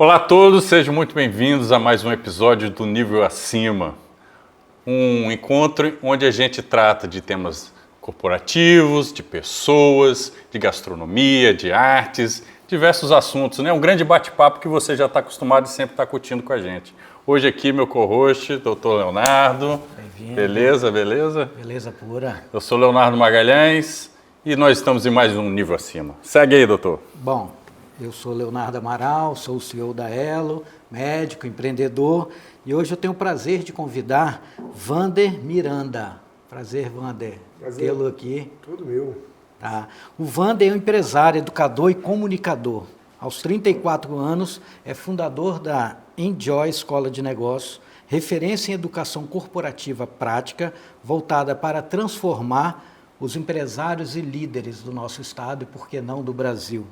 Olá a todos, sejam muito bem-vindos a mais um episódio do Nível Acima. Um encontro onde a gente trata de temas corporativos, de pessoas, de gastronomia, de artes, diversos assuntos, né? Um grande bate-papo que você já está acostumado e sempre está curtindo com a gente. Hoje aqui meu co-host, Dr. Leonardo. Bem-vindo. Beleza, beleza? Beleza pura. Eu sou Leonardo Magalhães e nós estamos em mais um Nível Acima. Segue aí, doutor. Bom, eu sou Leonardo Amaral, sou o CEO da Elo, médico, empreendedor, e hoje eu tenho o prazer de convidar Wander Miranda. Prazer, Wander, tê-lo aqui. Tudo meu. Tá. O Wander é um empresário, educador e comunicador. Aos 34 anos, é fundador da Enjoy Escola de Negócios, referência em educação corporativa prática, voltada para transformar os empresários e líderes do nosso estado e, por que não, do Brasil.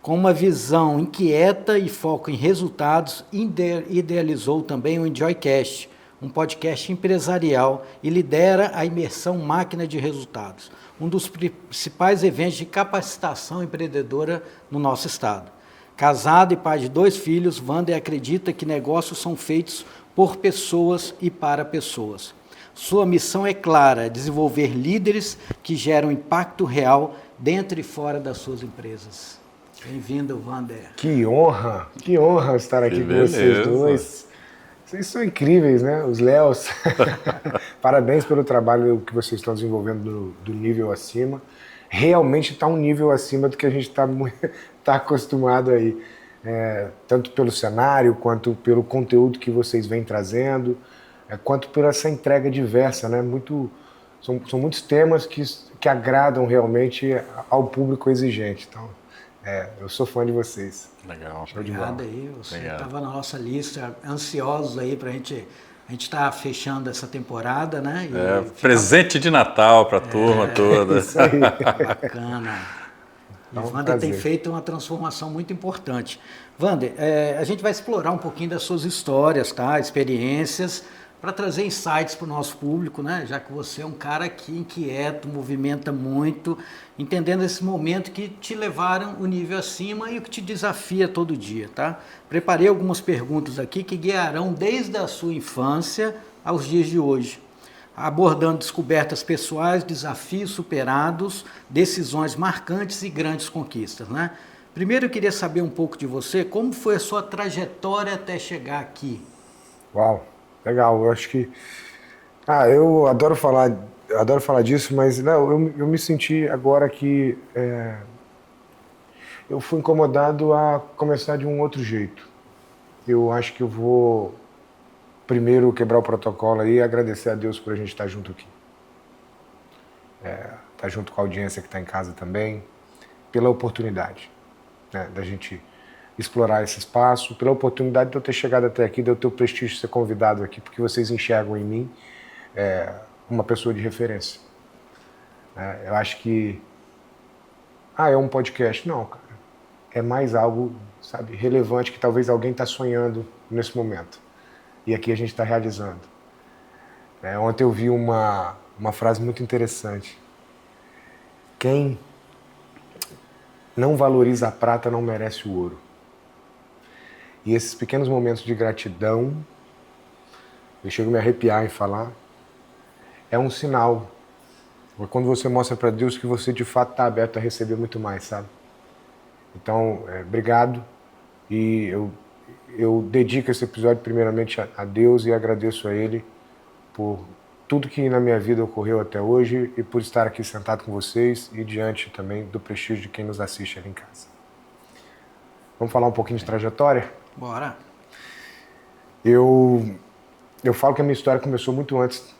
Com uma visão inquieta e foco em resultados, idealizou também o EnjoyCast, um podcast empresarial, e lidera a imersão Máquina de Resultados, um dos principais eventos de capacitação empreendedora no nosso estado. Casado e pai de 2 filhos, Wander acredita que negócios são feitos por pessoas e para pessoas. Sua missão é clara: desenvolver líderes que geram impacto real dentro e fora das suas empresas. Bem-vindo, Wander. Que honra estar aqui com vocês dois. Vocês são incríveis, né? Os Léos. Parabéns pelo trabalho que vocês estão desenvolvendo do nível acima. Realmente está um nível acima do que a gente tá acostumado aí. Tanto pelo cenário, quanto pelo conteúdo que vocês vêm trazendo, quanto por essa entrega diversa, né? São muitos temas que agradam realmente ao público exigente. Então, eu sou fã de vocês. Legal. Obrigado aí, você estava na nossa lista, ansiosos aí para a gente está fechando essa temporada, né? Presente de Natal para a turma toda. Isso aí. Bacana. E o Wander tem feito uma transformação muito importante. Wander, a gente vai explorar um pouquinho das suas histórias, tá? Experiências, para trazer insights para o nosso público, né? Já que você é um cara que inquieto, movimenta muito, entendendo esse momento que te levaram o nível acima e o que te desafia todo dia, tá? Preparei algumas perguntas aqui que guiarão desde a sua infância aos dias de hoje, abordando descobertas pessoais, desafios superados, decisões marcantes e grandes conquistas, né? Primeiro eu queria saber um pouco de você, como foi a sua trajetória até chegar aqui? Uau! Legal, eu acho que... eu adoro falar disso, mas não, eu me senti agora que eu fui incomodado a começar de um outro jeito. Eu acho que eu vou primeiro quebrar o protocolo aí e agradecer a Deus por a gente estar junto aqui. Estar junto com a audiência que está em casa também, pela oportunidade, né, da gente explorar esse espaço, pela oportunidade de eu ter chegado até aqui, de eu ter o prestígio de ser convidado aqui, porque vocês enxergam em mim uma pessoa de referência. Eu acho que... é um podcast? Não, cara. É mais algo, sabe, relevante que talvez alguém está sonhando nesse momento. E aqui a gente está realizando. Ontem eu vi uma frase muito interessante. Quem não valoriza a prata não merece o ouro. E esses pequenos momentos de gratidão, eu chego a me arrepiar em falar, é um sinal. Quando você mostra para Deus que você de fato está aberto a receber muito mais, sabe? Então, obrigado. E eu dedico esse episódio primeiramente a Deus e agradeço a Ele por tudo que na minha vida ocorreu até hoje e por estar aqui sentado com vocês e diante também do prestígio de quem nos assiste ali em casa. Vamos falar um pouquinho de trajetória? Bora. Eu falo que a minha história começou muito antes,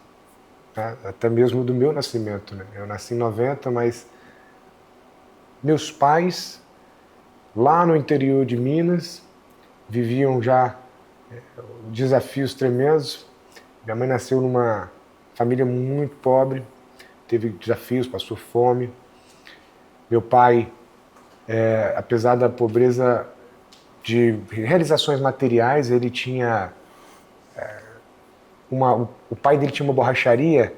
tá? Até mesmo do meu nascimento, né? Eu nasci em 90, mas meus pais, lá no interior de Minas, viviam já desafios tremendos. Minha mãe nasceu numa família muito pobre, teve desafios, passou fome. Meu pai, apesar da pobreza de realizações materiais, ele tinha... o pai dele tinha uma borracharia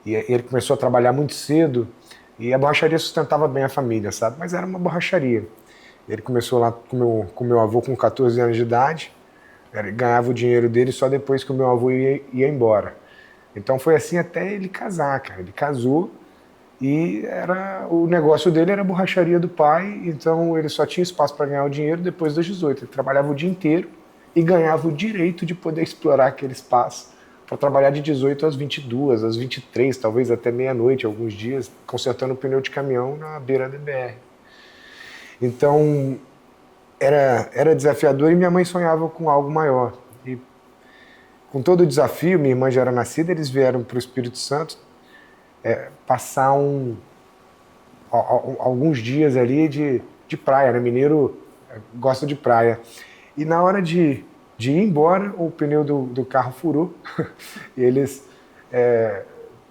e ele começou a trabalhar muito cedo e a borracharia sustentava bem a família, sabe? Mas era uma borracharia. Ele começou lá com meu avô com 14 anos de idade, ele ganhava o dinheiro dele só depois que o meu avô ia embora. Então foi assim até ele casar, cara. Ele casou e o negócio dele era a borracharia do pai, então ele só tinha espaço para ganhar o dinheiro depois das 18. Ele trabalhava o dia inteiro e ganhava o direito de poder explorar aquele espaço para trabalhar de 18 às 22, às 23, talvez até meia-noite, alguns dias, consertando o pneu de caminhão na beira da BR. Então, era desafiador e minha mãe sonhava com algo maior. E com todo o desafio, minha irmã já era nascida, eles vieram para o Espírito Santo passar alguns dias ali de praia, né? Mineiro gosta de praia. E na hora de ir embora, o pneu do carro furou. E eles,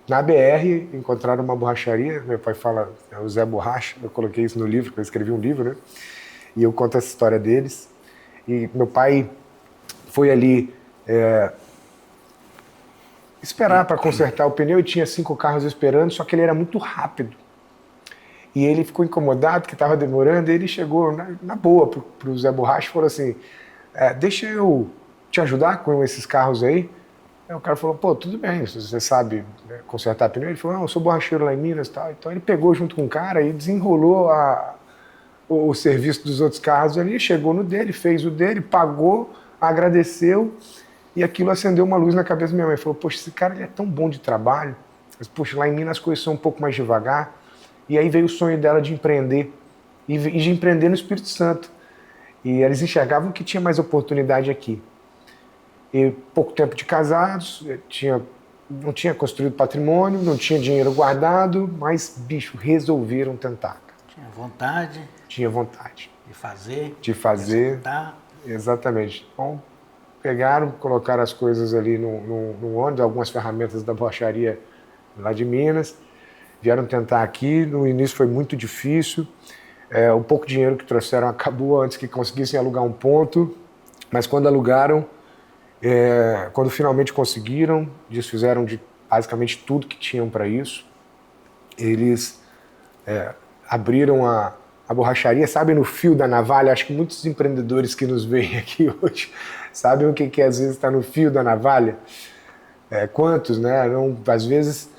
na BR, encontraram uma borracharia. Meu pai fala, é o Zé Borracha. Eu coloquei isso no livro, porque eu escrevi um livro, né? E eu conto essa história deles. E meu pai foi ali esperar para consertar o pneu e tinha 5 carros esperando, só que ele era muito rápido. E ele ficou incomodado, que estava demorando, e ele chegou na boa para o Zé Borracha e falou assim, deixa eu te ajudar com esses carros aí. Aí o cara falou, pô, tudo bem, você sabe consertar pneu? Ele falou, não, eu sou borracheiro lá em Minas e tal. Então ele pegou junto com o cara e desenrolou o serviço dos outros carros ali, chegou no dele, fez o dele, pagou, agradeceu, e aquilo acendeu uma luz na cabeça da minha mãe. Falou, poxa, esse cara ele é tão bom de trabalho, mas, poxa, lá em Minas as coisas são um pouco mais devagar. E aí veio o sonho dela de empreender, e de empreender no Espírito Santo. E eles enxergavam que tinha mais oportunidade aqui. E pouco tempo de casados, não tinha construído patrimônio, não tinha dinheiro guardado, mas, bicho, resolveram tentar. Tinha vontade. Tinha vontade. De fazer. De fazer. Executar. Exatamente. Então, pegaram, colocaram as coisas ali no ônibus, algumas ferramentas da borracharia lá de Minas, vieram tentar aqui. No início foi muito difícil. O pouco dinheiro que trouxeram acabou antes que conseguissem alugar um ponto, mas quando alugaram, quando finalmente conseguiram, desfizeram de basicamente tudo que tinham para isso. Eles abriram a borracharia, sabe, no fio da navalha. Acho que muitos empreendedores que nos veem aqui hoje sabem o que às vezes está no fio da navalha. Quantos, né? Às vezes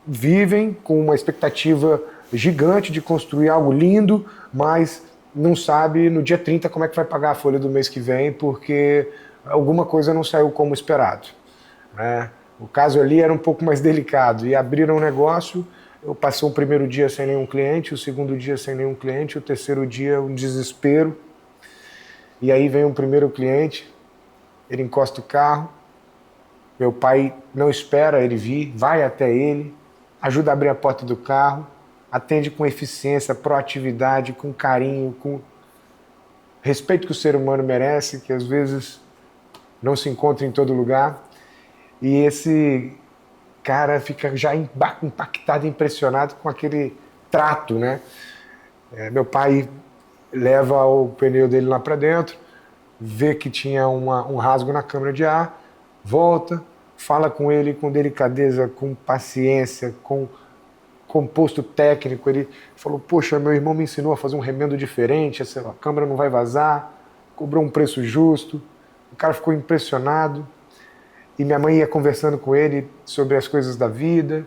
vivem com uma expectativa gigante de construir algo lindo, mas não sabe no dia 30 como é que vai pagar a folha do mês que vem, porque alguma coisa não saiu como esperado, né? O caso ali era um pouco mais delicado, e abriram um negócio. Eu passei o primeiro dia sem nenhum cliente, o segundo dia sem nenhum cliente, o terceiro dia um desespero. E aí vem um primeiro cliente, ele encosta o carro, meu pai não espera ele vir, vai até ele, ajuda a abrir a porta do carro, atende com eficiência, proatividade, com carinho, com respeito que o ser humano merece, que às vezes não se encontra em todo lugar. E esse cara fica já impactado, impressionado com aquele trato, né? Meu pai leva o pneu dele lá para dentro, vê que tinha um rasgo na câmara de ar, volta, fala com ele com delicadeza, com paciência, com composto técnico. Ele falou, poxa, meu irmão me ensinou a fazer um remendo diferente, a câmera não vai vazar, cobrou um preço justo. O cara ficou impressionado. E minha mãe ia conversando com ele sobre as coisas da vida.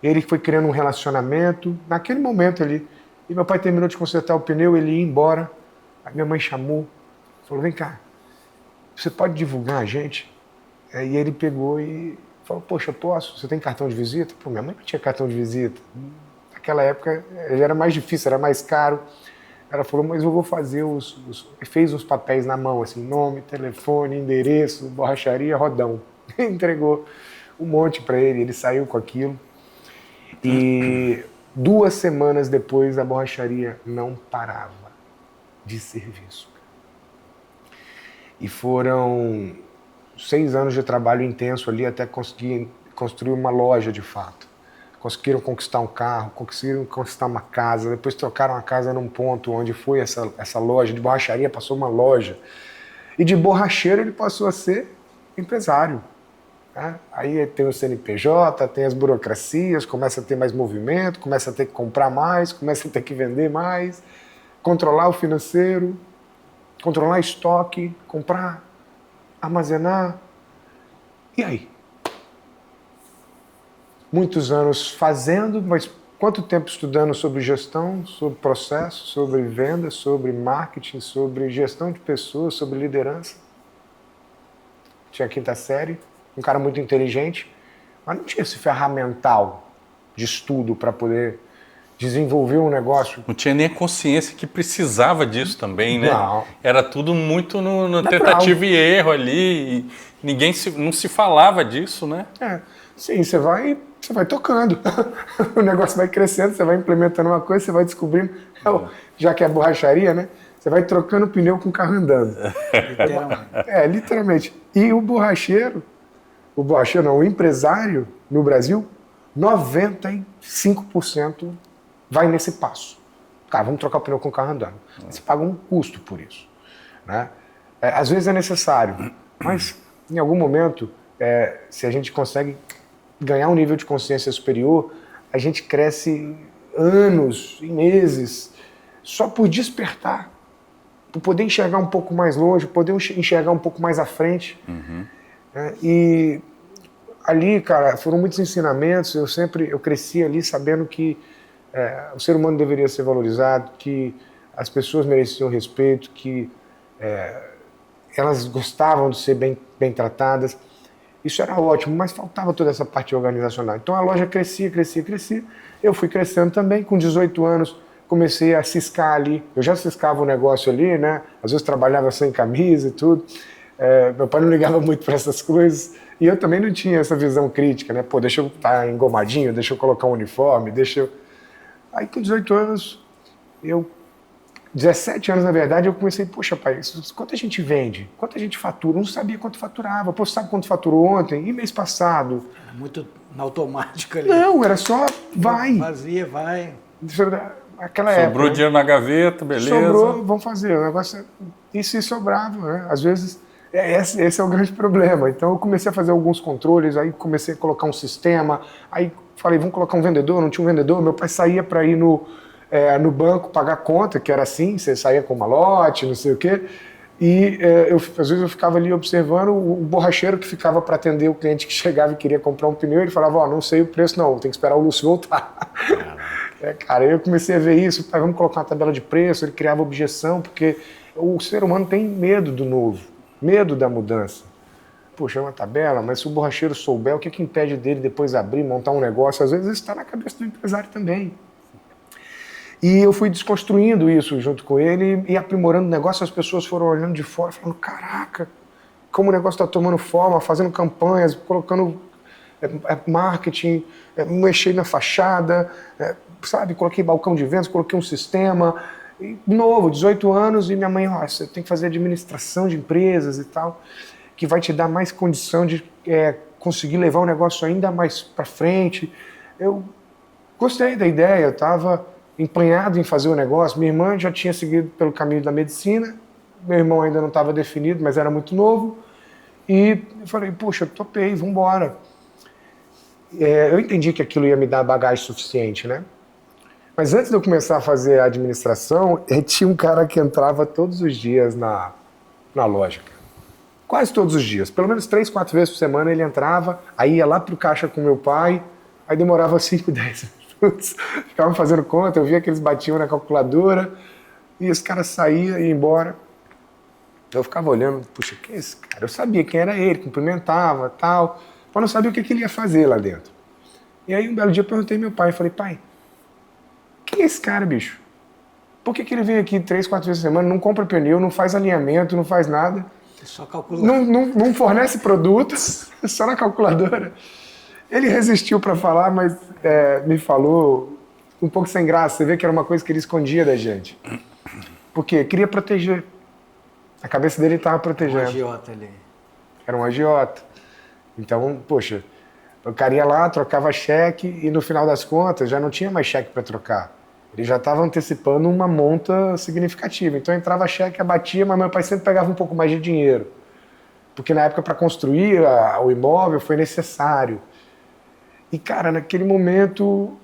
Ele foi criando um relacionamento naquele momento ali. E meu pai terminou de consertar o pneu, ele ia embora. Aí minha mãe chamou, falou, vem cá, você pode divulgar a gente? E ele pegou e falou, poxa, posso? Você tem cartão de visita? Pô, minha mãe não tinha cartão de visita. Naquela época era mais difícil, era mais caro. Ela falou, mas eu vou fazer fez os papéis na mão, assim, nome, telefone, endereço, borracharia, rodão. Entregou um monte para ele, ele saiu com aquilo. E 2 semanas depois a borracharia não parava de serviço. E foram 6 anos de trabalho intenso ali até conseguir construir uma loja de fato. Conseguiram conquistar um carro, conseguiram conquistar uma casa, depois trocaram a casa num ponto onde foi essa loja. De borracharia passou uma loja. E de borracheiro ele passou a ser empresário. Né? Aí tem o CNPJ, tem as burocracias, começa a ter mais movimento, começa a ter que comprar mais, começa a ter que vender mais. controlar o financeiro, controlar estoque, comprar, armazenar. E aí? Muitos anos fazendo, mas quanto tempo estudando sobre gestão, sobre processo, sobre venda, sobre marketing, sobre gestão de pessoas, sobre liderança. Tinha a quinta série, um cara muito inteligente, mas não tinha esse ferramental de estudo para poder desenvolver um negócio. Não tinha nem a consciência que precisava disso também, né? Não. Era tudo muito no tentativa e erro ali. E não se falava disso, né? Sim, você vai tocando. O negócio vai crescendo, você vai implementando uma coisa, você vai descobrindo. Já que é borracharia, né? Você vai trocando pneu com o carro andando. Literalmente. Literalmente. E o empresário no Brasil, 95% vai nesse passo. Cara, vamos trocar o pneu com o carro andando. Você paga um custo por isso, né? Às vezes é necessário, mas em algum momento, se a gente consegue ganhar um nível de consciência superior, a gente cresce anos e meses só por despertar, por poder enxergar um pouco mais longe, poder enxergar um pouco mais à frente. E ali, cara, foram muitos ensinamentos. Eu cresci ali sabendo que o ser humano deveria ser valorizado, que as pessoas mereciam respeito, que elas gostavam de ser bem tratadas. Isso era ótimo, mas faltava toda essa parte organizacional. Então a loja crescia. Eu fui crescendo também. Com 18 anos, comecei a ciscar ali. Eu já ciscava o negócio ali, né? Às vezes trabalhava sem camisa e tudo. Meu pai não ligava muito para essas coisas. E eu também não tinha essa visão crítica, né? Pô, deixa eu estar engomadinho, deixa eu colocar um uniforme, Aí com 18 anos, 17 anos na verdade, eu comecei, poxa pai, quanto a gente vende? Quanto a gente fatura? Eu não sabia quanto faturava. Pô, sabe quanto faturou ontem? E mês passado? Muito na automática ali. Não, era só vai. Fazia, vai. Aquela época. Sobrou dinheiro na gaveta, beleza. Sobrou, vamos fazer. O negócio e se sobrava, né? Às vezes, esse é o grande problema. Então eu comecei a fazer alguns controles, aí comecei a colocar um sistema, aí falei, vamos colocar um vendedor, não tinha um vendedor, meu pai saía para ir no banco pagar conta, que era assim, você saía com malote, não sei o quê, e às vezes eu ficava ali observando o borracheiro que ficava para atender o cliente que chegava e queria comprar um pneu, ele falava, não sei o preço não, tem que esperar o Lúcio voltar. Cara, eu comecei a ver isso, vamos colocar uma tabela de preço, ele criava objeção, porque o ser humano tem medo do novo, medo da mudança. Poxa, é uma tabela, mas se o borracheiro souber, o que impede dele depois abrir, montar um negócio? Às vezes isso está na cabeça do empresário também. E eu fui desconstruindo isso junto com ele e aprimorando o negócio. As pessoas foram olhando de fora, falando, caraca, como o negócio está tomando forma, fazendo campanhas, colocando marketing, mexei na fachada, sabe? Coloquei balcão de vendas, coloquei um sistema. E, novo, 18 anos, e minha mãe, você tem que fazer administração de empresas e tal, que vai te dar mais condição de conseguir levar o negócio ainda mais para frente. Eu gostei da ideia, eu estava empenhado em fazer o negócio. Minha irmã já tinha seguido pelo caminho da medicina, meu irmão ainda não estava definido, mas era muito novo, e eu falei, puxa, topei, vamos embora. Eu entendi que aquilo ia me dar bagagem suficiente, né? Mas antes de eu começar a fazer a administração, tinha um cara que entrava todos os dias na loja. Quase todos os dias. Pelo menos 3, 4 vezes por semana ele entrava, aí ia lá pro caixa com meu pai, aí demorava 5, 10 minutos. Ficavam fazendo conta, eu via que eles batiam na calculadora, e esse cara saía e ia embora. Eu ficava olhando, puxa, quem é esse cara? Eu sabia quem era ele, cumprimentava e tal, mas não sabia o que ele ia fazer lá dentro. E aí um belo dia eu perguntei ao meu pai, falei, pai, quem é esse cara, bicho? Por que ele vem aqui 3, 4 vezes por semana, não compra pneu, não faz alinhamento, não faz nada? Só calcula. Não fornece produtos, só na calculadora. Ele resistiu para falar, mas me falou um pouco sem graça. Você vê que era uma coisa que ele escondia da gente. Porque queria proteger. A cabeça dele estava protegendo. Um agiota ali. Era um agiota. Então, poxa, o cara ia lá, trocava cheque e no final das contas já não tinha mais cheque para trocar. Ele já estava antecipando uma monta significativa. Então entrava cheque, abatia, mas meu pai sempre pegava um pouco mais de dinheiro. Porque na época para construir o imóvel foi necessário. E cara, naquele momento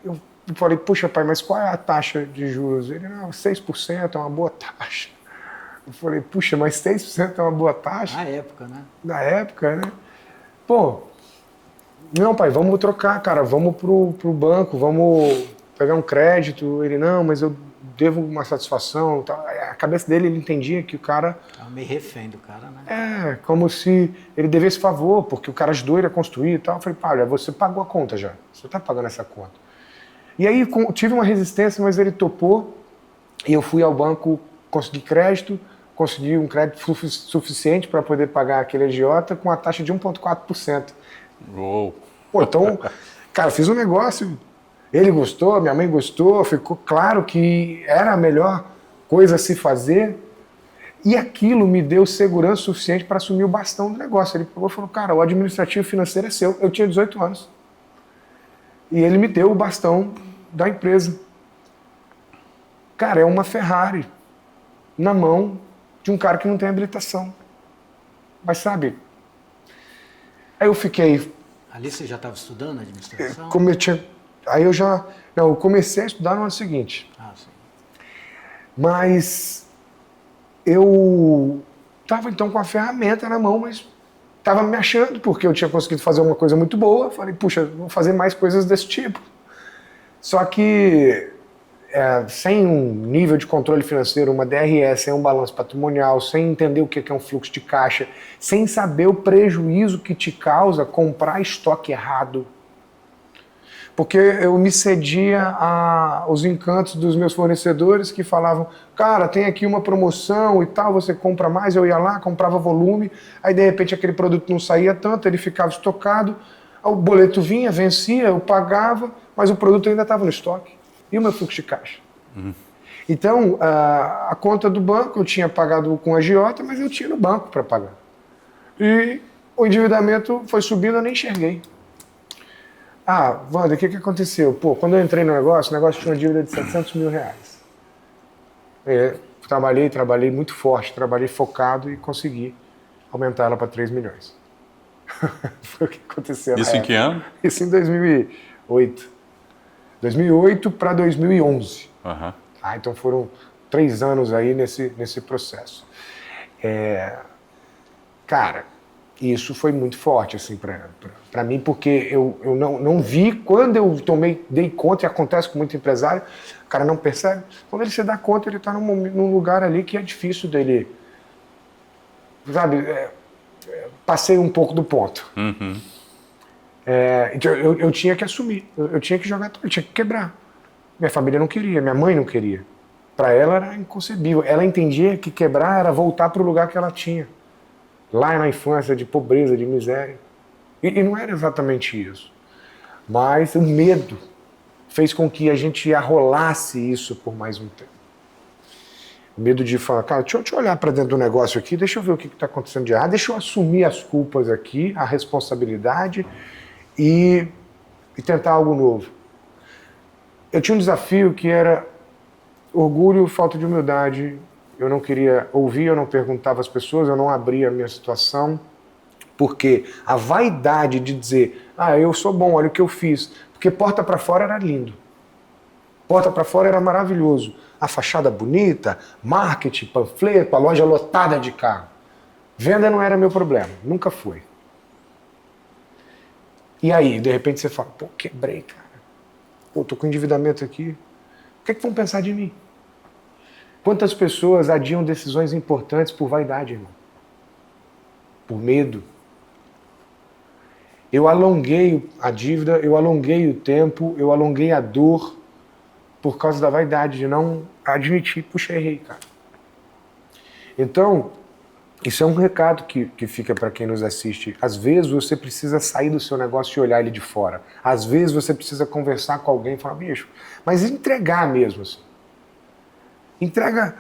eu Eu falei, puxa, pai, mas qual é a taxa de juros? Ele, não, 6% é uma boa taxa. Eu falei, puxa, mas 6% é uma boa taxa? Na época, né? Na época, né? Pô, não, pai, vamos trocar, cara, vamos pro banco, vamos pegar um crédito. Ele, não, mas eu devo uma satisfação. Tá. A cabeça dele, ele entendia que o cara... Tava meio refém do cara, né? É, como se ele devesse favor, porque o cara ajudou ele a construir e tal. Eu falei, pá, olha, você pagou a conta já, você tá pagando essa conta. E aí tive uma resistência, mas ele topou, e eu fui ao banco, consegui crédito, consegui um crédito suficiente para poder pagar aquele agiota com a taxa de 1,4%. Uou. Pô, então, cara, fiz um negócio, ele gostou, minha mãe gostou, ficou claro que era a melhor coisa a se fazer, e aquilo me deu segurança suficiente para assumir o bastão do negócio. Ele pegou e falou, cara, o administrativo financeiro é seu. Eu tinha 18 anos. E ele me deu o bastão da empresa. Cara, é uma Ferrari na mão de um cara que não tem habilitação. Mas sabe, aí eu fiquei... Ali você já estava estudando administração? Eu comecei a estudar no ano seguinte. Ah, sim. Mas eu estava então com a ferramenta na mão, mas estava me achando, porque eu tinha conseguido fazer uma coisa muito boa. Falei, puxa, vou fazer mais coisas desse tipo. Só que sem um nível de controle financeiro, uma DRE, sem um balanço patrimonial, sem entender o que é um fluxo de caixa, sem saber o prejuízo que te causa comprar estoque errado. Porque eu me cedia aos encantos dos meus fornecedores que falavam, cara, tem aqui uma promoção e tal, você compra mais. Eu ia lá, comprava volume, aí de repente aquele produto não saía tanto, ele ficava estocado, o boleto vinha, vencia, eu pagava, mas o produto ainda estava no estoque. E o meu fluxo de caixa? Então, a conta do banco eu tinha pagado com agiota, mas eu tinha no banco para pagar. E o endividamento foi subindo, eu nem enxerguei. Ah, Wander, o que aconteceu? Pô, quando eu entrei no negócio, o negócio tinha uma dívida de 700 mil reais. Trabalhei muito forte, trabalhei focado e consegui aumentar ela para 3 milhões. Foi o que aconteceu. Isso em que ano? Isso em 2008. 2008 para 2011. Uhum. Então foram 3 anos aí nesse processo. Cara, isso foi muito forte assim, para mim, porque eu não vi, quando eu dei conta, e acontece com muito empresário, o cara não percebe, quando ele se dá conta, ele está num lugar ali que é difícil dele, sabe, passei um pouco do ponto. Uhum. Então eu tinha que assumir, eu tinha que jogar, eu tinha que quebrar. Minha família não queria, minha mãe não queria. Para ela era inconcebível. Ela entendia que quebrar era voltar para o lugar que ela tinha. Lá na infância, de pobreza, de miséria. E não era exatamente isso. Mas o medo fez com que a gente arrolasse isso por mais um tempo. O medo de falar, cara, deixa eu olhar para dentro do negócio aqui, deixa eu ver o que está acontecendo de errado, deixa eu assumir as culpas aqui, a responsabilidade e tentar algo novo. Eu tinha um desafio que era orgulho, falta de humildade. Eu não queria ouvir, eu não perguntava às pessoas, eu não abria a minha situação, porque a vaidade de dizer, eu sou bom, olha o que eu fiz, porque porta para fora era lindo, porta para fora era maravilhoso, a fachada bonita, marketing, panfleto, a loja lotada de carro. Venda não era meu problema, nunca foi. E aí, de repente você fala, pô, quebrei, cara. Pô, tô com endividamento aqui. O que é que vão pensar de mim? Quantas pessoas adiam decisões importantes por vaidade, irmão? Por medo. Eu alonguei a dívida, eu alonguei o tempo, eu alonguei a dor por causa da vaidade, de não admitir, puxa, errei, cara. Então, isso é um recado que fica para quem nos assiste. Às vezes você precisa sair do seu negócio e olhar ele de fora. Às vezes você precisa conversar com alguém e falar, bicho, mas entregar mesmo assim. Entrega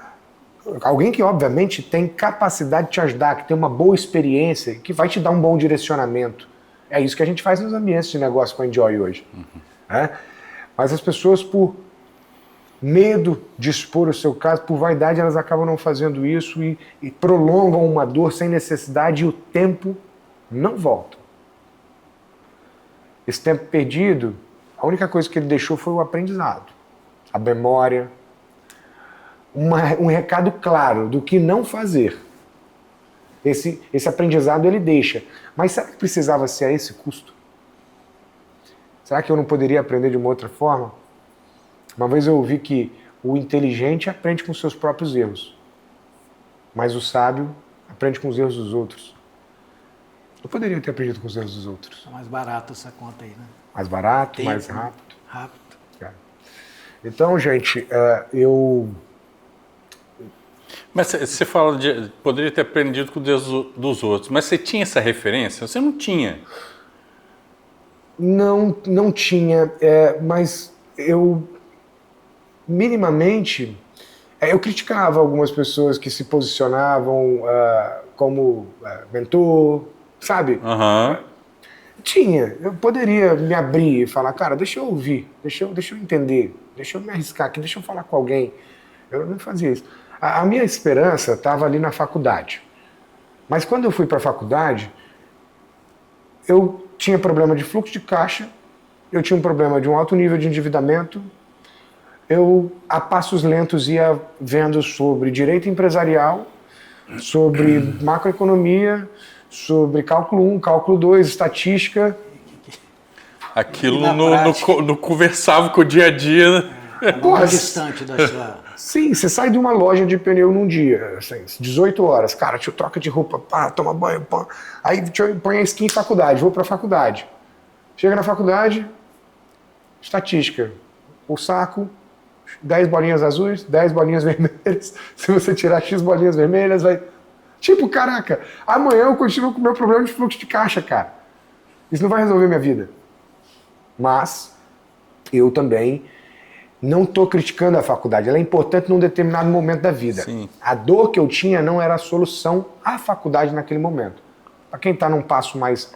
alguém que obviamente tem capacidade de te ajudar, que tem uma boa experiência, que vai te dar um bom direcionamento. É isso que a gente faz nos ambientes de negócio com a Enjoy hoje. Mas as pessoas, por medo de expor o seu caso, por vaidade, elas acabam não fazendo isso e prolongam uma dor sem necessidade e o tempo não volta. Esse tempo perdido, A única coisa que ele deixou foi o aprendizado, a memória, um recado claro do que não fazer. Esse aprendizado ele deixa. Mas será que precisava ser a esse custo? Será que eu não poderia aprender de uma outra forma? Uma vez eu ouvi que o inteligente aprende com seus próprios erros, mas o sábio aprende com os erros dos outros. Eu poderia ter aprendido com os erros dos outros. É mais barato essa conta aí, né? Mais barato, Tempo, mais rápido. Rápido. É. Então, gente, eu... Mas você fala de poderia ter aprendido com Deus dos outros, mas você tinha essa referência? Você não tinha. Não tinha, mas eu minimamente eu criticava algumas pessoas que se posicionavam como mentor, sabe? Aham. Tinha, eu poderia me abrir e falar, cara, deixa eu ouvir, deixa eu entender, deixa eu me arriscar aqui, deixa eu falar com alguém. Eu não fazia isso. A minha esperança estava ali na faculdade. Mas quando eu fui para a faculdade, eu tinha problema de fluxo de caixa, eu tinha um problema de um alto nível de endividamento, eu, a passos lentos, ia vendo sobre direito empresarial, sobre macroeconomia, sobre cálculo 1, cálculo 2, estatística. Aquilo prática? não conversava com o dia a dia. Né? Mais distante da sua... Sim, você sai de uma loja de pneu num dia, assim, 18 horas, cara, te troca de roupa, pá, toma banho, pá. Aí põe a skin em faculdade, vou pra faculdade. Chega na faculdade, estatística, o saco, 10 bolinhas azuis, 10 bolinhas vermelhas, se você tirar X bolinhas vermelhas, vai... Tipo, caraca, amanhã eu continuo com o meu problema de fluxo de caixa, cara. Isso não vai resolver minha vida. Mas eu também não estou criticando a faculdade, ela é importante num determinado momento da vida. Sim. A dor que eu tinha não era a solução à faculdade naquele momento. Para quem está num passo mais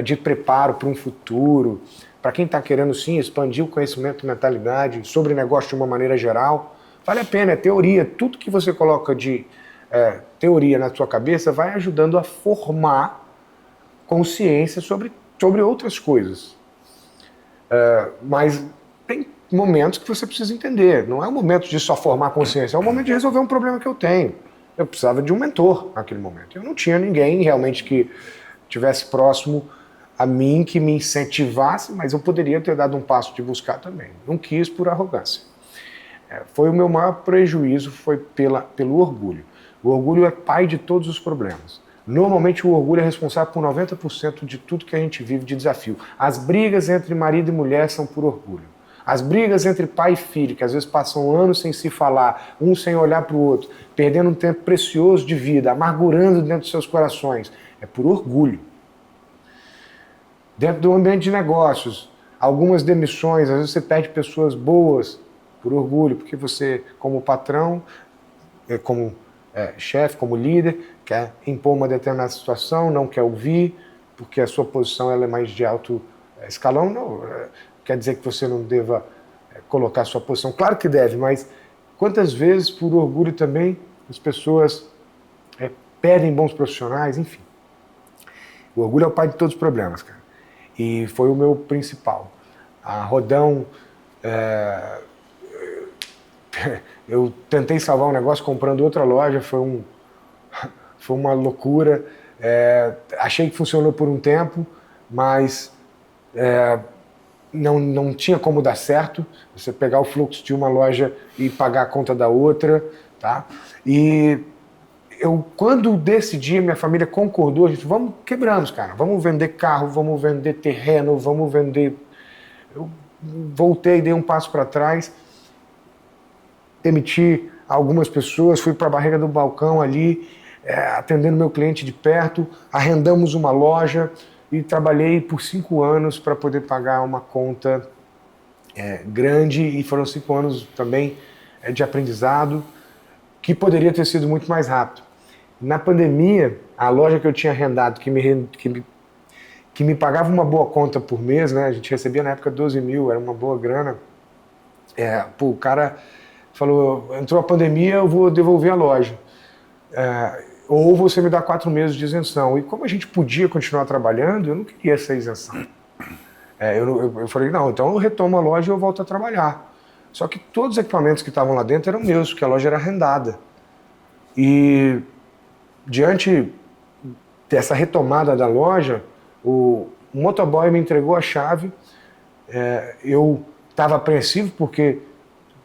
de preparo para um futuro, para quem está querendo sim expandir o conhecimento e mentalidade sobre negócio de uma maneira geral, vale a pena, é teoria. Tudo que você coloca de teoria na sua cabeça vai ajudando a formar consciência sobre outras coisas. Mas tem momentos que você precisa entender. Não é o momento de só formar consciência, é o momento de resolver um problema que eu tenho. Eu precisava de um mentor naquele momento. Eu não tinha ninguém realmente que estivesse próximo a mim, que me incentivasse, mas eu poderia ter dado um passo de buscar também. Não quis por arrogância. Foi o meu maior prejuízo, foi pelo orgulho. O orgulho é pai de todos os problemas. Normalmente o orgulho é responsável por 90% de tudo que a gente vive de desafio. As brigas entre marido e mulher são por orgulho. As brigas entre pai e filho, que às vezes passam anos sem se falar, um sem olhar para o outro, perdendo um tempo precioso de vida, amargurando dentro dos seus corações, é por orgulho. Dentro do ambiente de negócios, algumas demissões, às vezes você perde pessoas boas por orgulho, porque você, como patrão, como chefe, como líder, quer impor uma determinada situação, não quer ouvir, porque a sua posição ela é mais de alto escalão. Não quer dizer que você não deva colocar a sua posição. Claro que deve, mas quantas vezes, por orgulho também, as pessoas perdem bons profissionais, enfim. O orgulho é o pai de todos os problemas, cara. E foi o meu principal. A Rodão... eu tentei salvar um negócio comprando outra loja, foi uma loucura. Achei que funcionou por um tempo, mas não tinha como dar certo. Você pegar o fluxo de uma loja e pagar a conta da outra, tá? E eu, quando decidi, minha família concordou, a gente, quebramos, cara, vamos vender carro, vamos vender terreno, vamos vender... Eu voltei, dei um passo para trás, demiti algumas pessoas, fui para a barreira do balcão ali, atendendo meu cliente de perto, arrendamos uma loja e trabalhei por 5 anos para poder pagar uma conta grande, e foram 5 anos também de aprendizado, que poderia ter sido muito mais rápido. Na pandemia, a loja que eu tinha arrendado, que me pagava uma boa conta por mês, né? A gente recebia na época 12 mil, era uma boa grana. O cara falou, entrou a pandemia, eu vou devolver a loja. Ou você me dá 4 meses de isenção. E como a gente podia continuar trabalhando, eu não queria essa isenção. Eu falei, não, então eu retomo a loja e eu volto a trabalhar. Só que todos os equipamentos que estavam lá dentro eram meus, porque a loja era arrendada. E diante dessa retomada da loja, o motoboy me entregou a chave. Eu estava apreensivo porque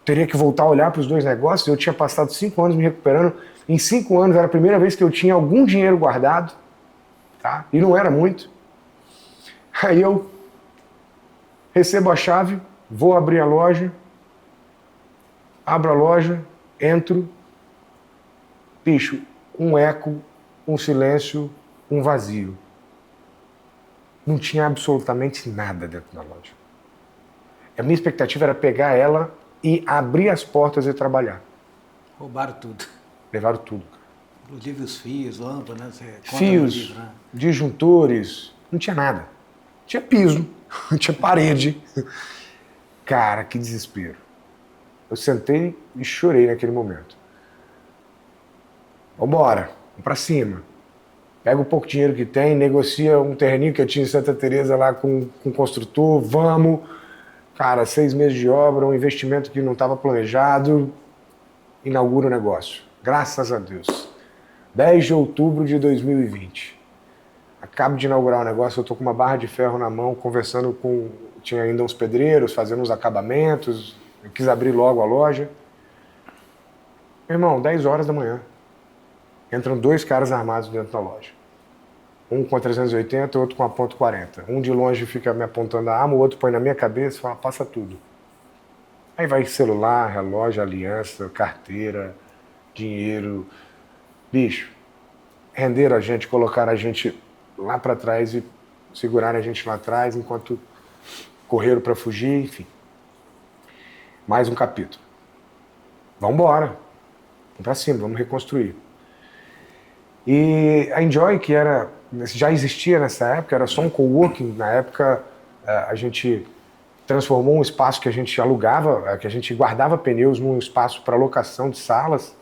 teria que voltar a olhar para os dois negócios. Eu tinha passado 5 anos me recuperando. Em 5 anos era a primeira vez que eu tinha algum dinheiro guardado, tá? E não era muito. Aí eu recebo a chave, vou abrir a loja, abro a loja, entro, bicho, um eco, um silêncio, um vazio. Não tinha absolutamente nada dentro da loja. A minha expectativa era pegar ela e abrir as portas e trabalhar. Roubaram tudo. Levaram tudo. Inclusive os fios, lâmpadas, fios, disjuntores, não tinha nada. Tinha piso, tinha parede. Cara, que desespero. Eu sentei e chorei naquele momento. Vambora, vamos pra cima. Pega o pouco dinheiro que tem, negocia um terreninho que eu tinha em Santa Teresa lá com o construtor, vamos. Cara, 6 meses de obra, um investimento que não estava planejado, inaugura o negócio. Graças a Deus. 10 de outubro de 2020. Acabo de inaugurar o negócio, eu estou com uma barra de ferro na mão, conversando com... Tinha ainda uns pedreiros, fazendo uns acabamentos. Eu quis abrir logo a loja. Meu irmão, 10 horas da manhã. Entram 2 caras armados dentro da loja. Um com a 380 e outro com a .40. Um de longe fica me apontando a arma, o outro põe na minha cabeça e fala, passa tudo. Aí vai celular, relógio, aliança, carteira, dinheiro. Bicho, renderam a gente, colocaram a gente lá para trás e seguraram a gente lá atrás enquanto correram para fugir, enfim. Mais um capítulo. Vamos embora. Vamos para cima, vamos reconstruir. E a Enjoy, que já existia nessa época, era só um coworking. Na época, a gente transformou um espaço que a gente alugava, que a gente guardava pneus num espaço para locação de salas.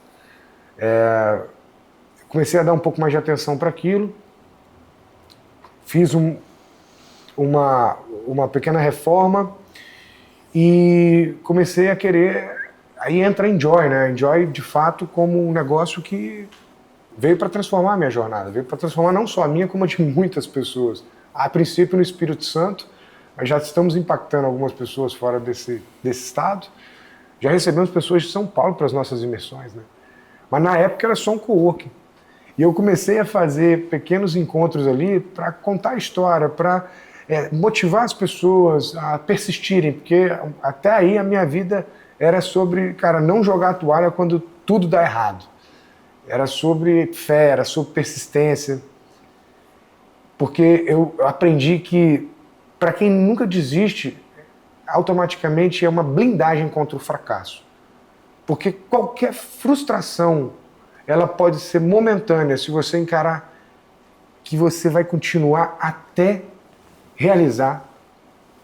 Comecei a dar um pouco mais de atenção para aquilo. Fiz uma pequena reforma e comecei a querer... Aí entra a Enjoy, né? A Enjoy, de fato, como um negócio que veio para transformar a minha jornada, veio para transformar não só a minha, como a de muitas pessoas. A princípio no Espírito Santo, mas já estamos impactando algumas pessoas fora desse estado. Já recebemos pessoas de São Paulo para as nossas imersões, né? Mas na época era só um coworking. E eu comecei a fazer pequenos encontros ali para contar a história, para motivar as pessoas a persistirem, porque até aí a minha vida era sobre, cara, não jogar a toalha quando tudo dá errado. Era sobre fé, era sobre persistência. Porque eu aprendi que, para quem nunca desiste, automaticamente é uma blindagem contra o fracasso. Porque qualquer frustração, ela pode ser momentânea se você encarar que você vai continuar até realizar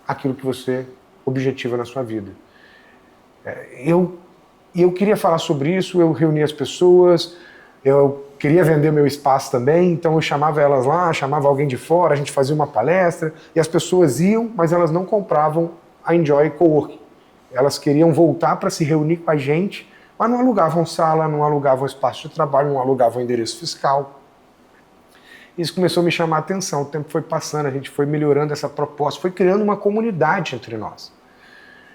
aquilo que você objetiva na sua vida. Eu queria falar sobre isso, eu reuni as pessoas, eu queria vender meu espaço também, então eu chamava elas lá, chamava alguém de fora, a gente fazia uma palestra, e as pessoas iam, mas elas não compravam a Enjoy Coworking. Elas queriam voltar para se reunir com a gente, mas não alugavam sala, não alugavam espaço de trabalho, não alugavam endereço fiscal. Isso começou a me chamar a atenção, o tempo foi passando, a gente foi melhorando essa proposta, foi criando uma comunidade entre nós,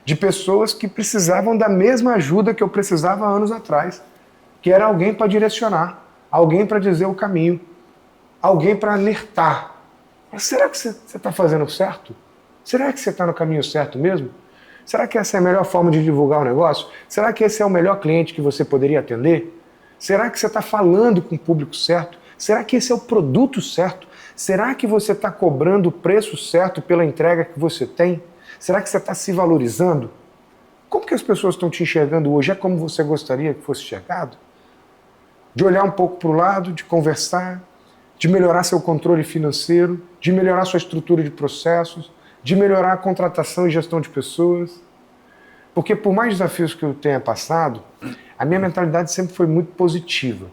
de pessoas que precisavam da mesma ajuda que eu precisava anos atrás, que era alguém para direcionar, alguém para dizer o caminho, alguém para alertar. Mas será que você está fazendo certo? Será que você está no caminho certo mesmo? Será que essa é a melhor forma de divulgar o negócio? Será que esse é o melhor cliente que você poderia atender? Será que você está falando com o público certo? Será que esse é o produto certo? Será que você está cobrando o preço certo pela entrega que você tem? Será que você está se valorizando? Como que as pessoas estão te enxergando hoje? É como você gostaria que fosse enxergado? De olhar um pouco para o lado, de conversar, de melhorar seu controle financeiro, de melhorar sua estrutura de processos, de melhorar a contratação e gestão de pessoas. Porque por mais desafios que eu tenha passado, a minha mentalidade sempre foi muito positiva.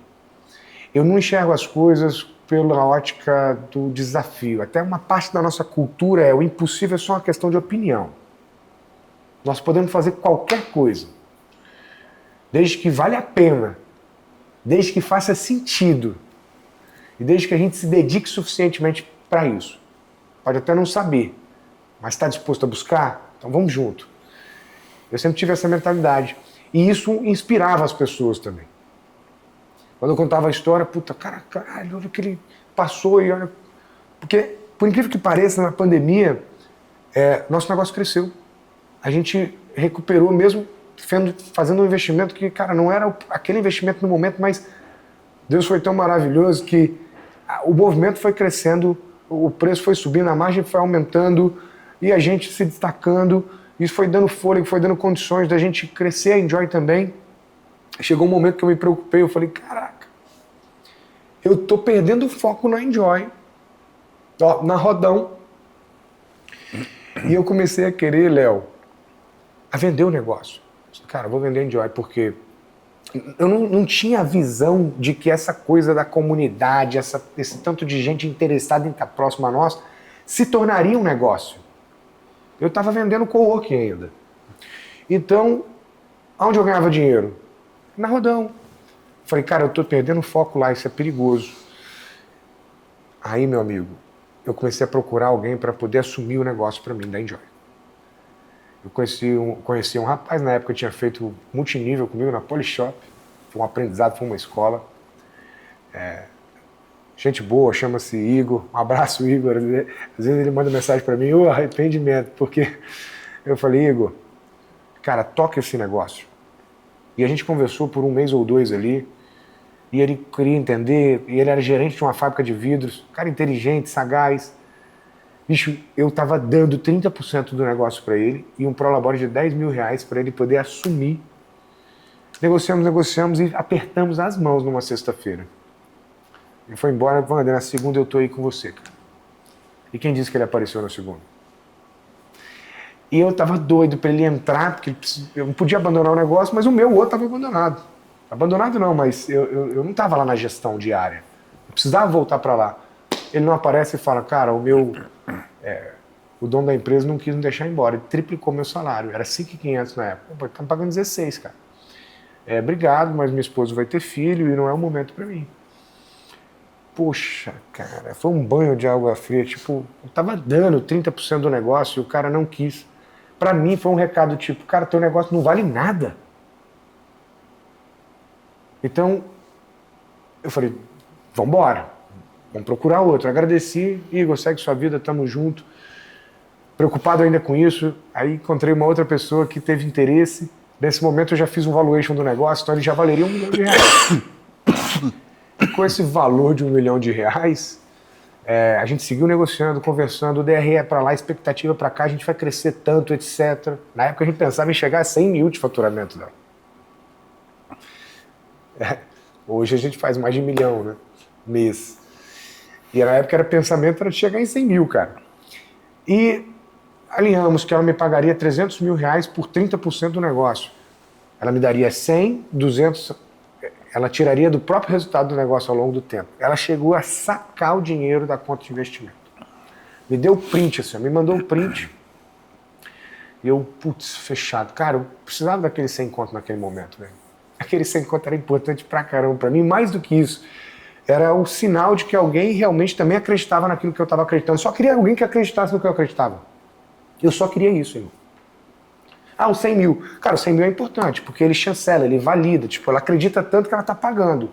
Eu não enxergo as coisas pela ótica do desafio. Até uma parte da nossa cultura é o impossível é só uma questão de opinião. Nós podemos fazer qualquer coisa, desde que vale a pena, desde que faça sentido e desde que a gente se dedique suficientemente para isso. Pode até não saber, mas está disposto a buscar? Então vamos junto. Eu sempre tive essa mentalidade e isso inspirava as pessoas também. Quando eu contava a história, puta, caralho, olha o que ele passou e olha... Porque, por incrível que pareça, na pandemia, nosso negócio cresceu. A gente recuperou mesmo fazendo um investimento que, cara, não era aquele investimento no momento, mas Deus foi tão maravilhoso que o movimento foi crescendo, o preço foi subindo, a margem foi aumentando e a gente se destacando. Isso foi dando fôlego, foi dando condições da gente crescer a Enjoy também. Chegou um momento que eu me preocupei, eu falei, caraca, eu tô perdendo o foco na Enjoy, ó, na Rodão. E eu comecei a querer, Léo, a vender o negócio. Cara, eu vou vender a Enjoy porque eu não tinha a visão de que essa coisa da comunidade, esse tanto de gente interessada em estar próximo a nós, se tornaria um negócio. Eu estava vendendo coworking ainda. Então, onde eu ganhava dinheiro? Na Rodão. Falei, cara, eu estou perdendo foco lá, isso é perigoso. Aí, meu amigo, eu comecei a procurar alguém para poder assumir o negócio para mim, da Enjoy. Eu conheci um rapaz, na época tinha feito multinível comigo na Polishop. Foi um aprendizado, foi uma escola. Gente boa, chama-se Igor. Um abraço, Igor. Às vezes ele manda mensagem para mim, arrependimento, porque eu falei, Igor, cara, toca esse negócio. E a gente conversou por 1 mês ou 2 ali, e ele queria entender, e ele era gerente de uma fábrica de vidros, cara inteligente, sagaz. Bicho, eu estava dando 30% do negócio para ele e um prolabore de R$10 mil para ele poder assumir. Negociamos e apertamos as mãos numa sexta-feira. Ele foi embora, Wander, na segunda eu tô aí com você, cara. E quem disse que ele apareceu na segunda? E eu tava doido para ele entrar, porque eu não podia abandonar o negócio, mas o meu outro tava abandonado. Abandonado não, mas eu não tava lá na gestão diária. Eu precisava voltar para lá. Ele não aparece e fala, cara, o dono da empresa não quis me deixar embora. Ele triplicou meu salário. Era 5.500 na época. Estamos pagando 16, cara. Obrigado, mas minha esposa vai ter filho e não é o momento para mim. Poxa, cara, foi um banho de água fria. Tipo, eu tava dando 30% do negócio e o cara não quis. Para mim foi um recado tipo, cara, teu negócio não vale nada. Então, eu falei, vambora. Vamos procurar outro. Agradeci, Igor, segue sua vida, tamo junto. Preocupado ainda com isso, aí encontrei uma outra pessoa que teve interesse. Nesse momento eu já fiz um valuation do negócio, então ele já valeria R$1 milhão. E com esse valor de R$1 milhão, a gente seguiu negociando, conversando, o DRE é para lá, expectativa para cá, a gente vai crescer tanto, etc. Na época a gente pensava em chegar a 100 mil de faturamento dela. Hoje a gente faz mais de 1 milhão, né? Mês. E na época pensamento era de chegar em 100 mil, cara. E alinhamos que ela me pagaria R$300 mil por 30% do negócio. Ela me daria 100, 200, ela tiraria do próprio resultado do negócio ao longo do tempo. Ela chegou a sacar o dinheiro da conta de investimento. Me deu o print, assim, me mandou um print. E eu, putz, fechado. Cara, eu precisava daquele 100 conto naquele momento, velho. Aquele 100 conto era importante pra caramba pra mim, mais do que isso. Era o sinal de que alguém realmente também acreditava naquilo que eu estava acreditando. Só queria alguém que acreditasse no que eu acreditava. Eu só queria isso, irmão. Os 100 mil. Cara, o 100 mil é importante, porque ele chancela, ele valida. Tipo, ela acredita tanto que ela está pagando.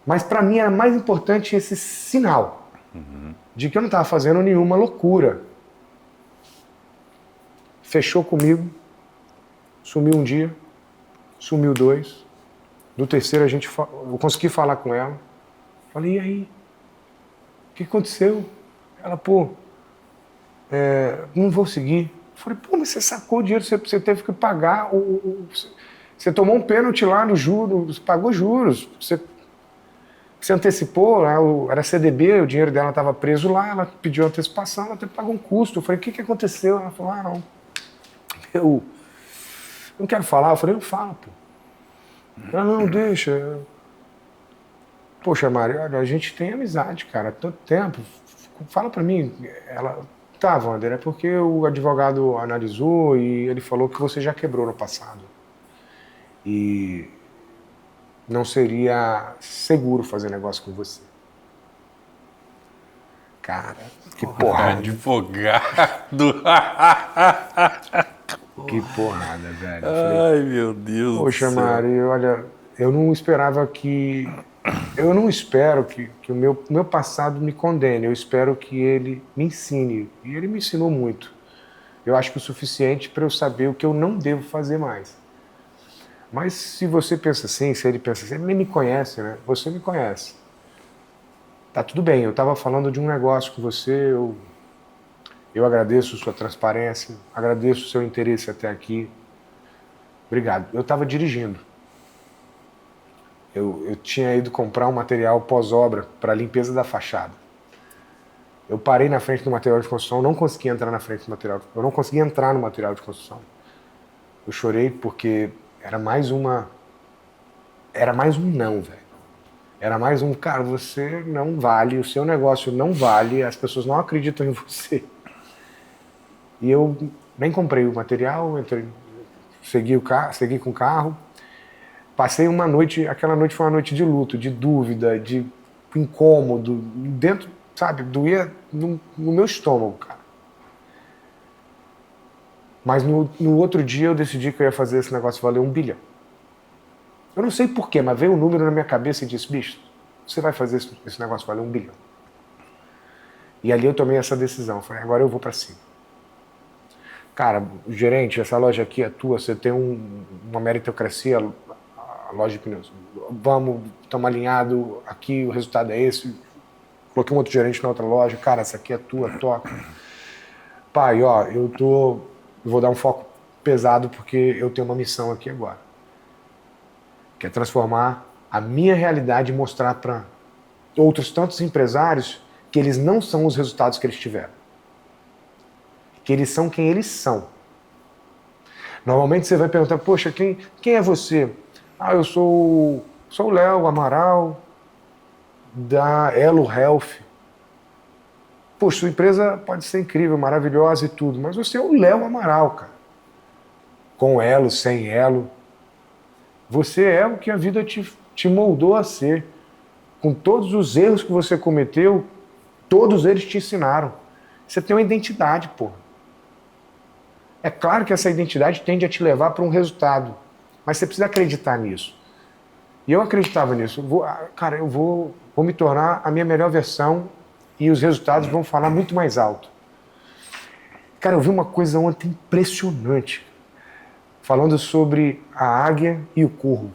Mas para mim era mais importante esse sinal de que eu não estava fazendo nenhuma loucura. Fechou comigo, sumiu um dia, sumiu 2. No terceiro eu consegui falar com ela. Falei, e aí? O que aconteceu? Ela, não vou seguir. Falei, mas você sacou o dinheiro, você teve que pagar, você tomou um pênalti lá no juros, pagou juros, você antecipou, era CDB, o dinheiro dela estava preso lá, ela pediu antecipação, ela até pagou um custo. Eu falei, o que aconteceu? Ela falou, não, eu não quero falar. Eu falei, não fala, Ela, não, deixa. Poxa, Mário, olha, a gente tem amizade, cara, há tanto tempo. Fala pra mim. Ela, tá, Wander, é porque o advogado analisou e ele falou que você já quebrou no passado. E não seria seguro fazer negócio com você. Cara, que porrada. Advogado. Que porrada, velho. Ai, meu Deus Poxa, do céu. Mário, olha, eu não esperava que... Eu não espero que o meu passado me condene, eu espero que ele me ensine. E ele me ensinou muito. Eu acho que o suficiente para eu saber o que eu não devo fazer mais. Mas se você pensa assim, se ele pensa assim, ele nem me conhece, né? Você me conhece. Tá tudo bem, eu estava falando de um negócio com você, eu agradeço sua transparência, agradeço o seu interesse até aqui. Obrigado. Eu estava dirigindo. Eu tinha ido comprar um material pós-obra para a limpeza da fachada. Eu parei na frente do material de construção, não consegui entrar na frente do material. Eu não consegui entrar no material de construção. Eu chorei porque era mais um não, velho. Era mais um, cara, você não vale, o seu negócio não vale, as pessoas não acreditam em você. E eu nem comprei o material, segui com o carro. Passei uma noite, aquela noite foi uma noite de luto, de dúvida, de incômodo, dentro, sabe, doía no meu estômago, cara. Mas no outro dia eu decidi que eu ia fazer esse negócio valer 1 bilhão. Eu não sei porquê, mas veio um número na minha cabeça e disse, bicho, você vai fazer esse negócio valer 1 bilhão. E ali eu tomei essa decisão, falei, agora eu vou pra cima. Cara, gerente, essa loja aqui é tua, você tem uma meritocracia, a loja de pneus. Vamos, estamos alinhados, aqui o resultado é esse. Coloquei um outro gerente na outra loja, cara, essa aqui é tua, toca. Pai, ó, eu vou dar um foco pesado porque eu tenho uma missão aqui agora. Que é transformar a minha realidade e mostrar para outros tantos empresários que eles não são os resultados que eles tiveram. Que eles são quem eles são. Normalmente você vai perguntar, poxa, quem é você? Ah, eu sou o Léo Amaral, da Elo Health. Poxa, sua empresa pode ser incrível, maravilhosa e tudo, mas você é o Léo Amaral, cara. Com elo, sem elo. Você é o que a vida te moldou a ser. Com todos os erros que você cometeu, todos eles te ensinaram. Você tem uma identidade, porra. É claro que essa identidade tende a te levar para um resultado, mas você precisa acreditar nisso. E eu acreditava nisso. Eu vou me tornar a minha melhor versão e os resultados vão falar muito mais alto. Cara, eu vi uma coisa ontem impressionante, falando sobre a águia e o corvo.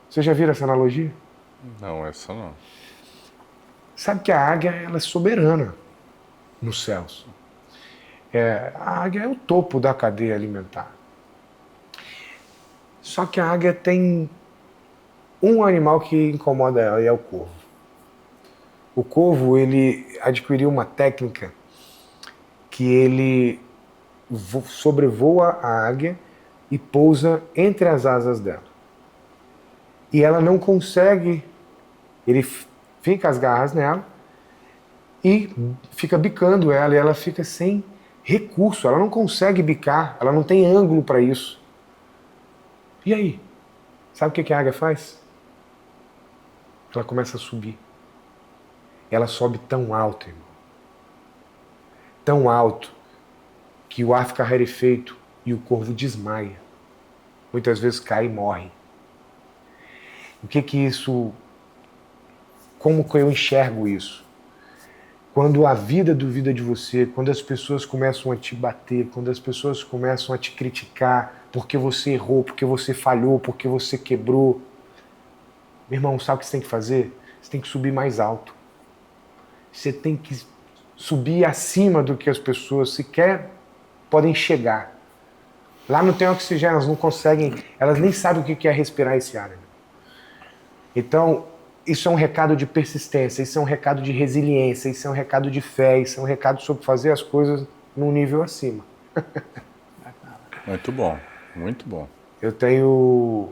Vocês já viram essa analogia? Não, essa não. Sabe que a águia ela é soberana nos céus. A águia é o topo da cadeia alimentar. Só que a águia tem um animal que incomoda ela e é o corvo. O corvo, ele adquiriu uma técnica que ele sobrevoa a águia e pousa entre as asas dela. E ela não consegue, ele fica as garras nela e fica bicando ela, e ela fica sem recurso, ela não consegue bicar, ela não tem ângulo para isso. E aí? Sabe o que a águia faz? Ela começa a subir. Ela sobe tão alto, irmão. Tão alto que o ar fica rarefeito e o corvo desmaia. Muitas vezes cai e morre. O que isso... Como que eu enxergo isso? Quando a vida duvida de você, quando as pessoas começam a te bater, quando as pessoas começam a te criticar porque você errou, porque você falhou, porque você quebrou. Meu irmão, sabe o que você tem que fazer? Você tem que subir mais alto. Você tem que subir acima do que as pessoas sequer podem chegar. Lá não tem oxigênio, elas não conseguem, elas nem sabem o que é respirar esse ar. Então, isso é um recado de persistência, isso é um recado de resiliência, isso é um recado de fé, isso é um recado sobre fazer as coisas num nível acima. Muito bom, muito bom. Eu tenho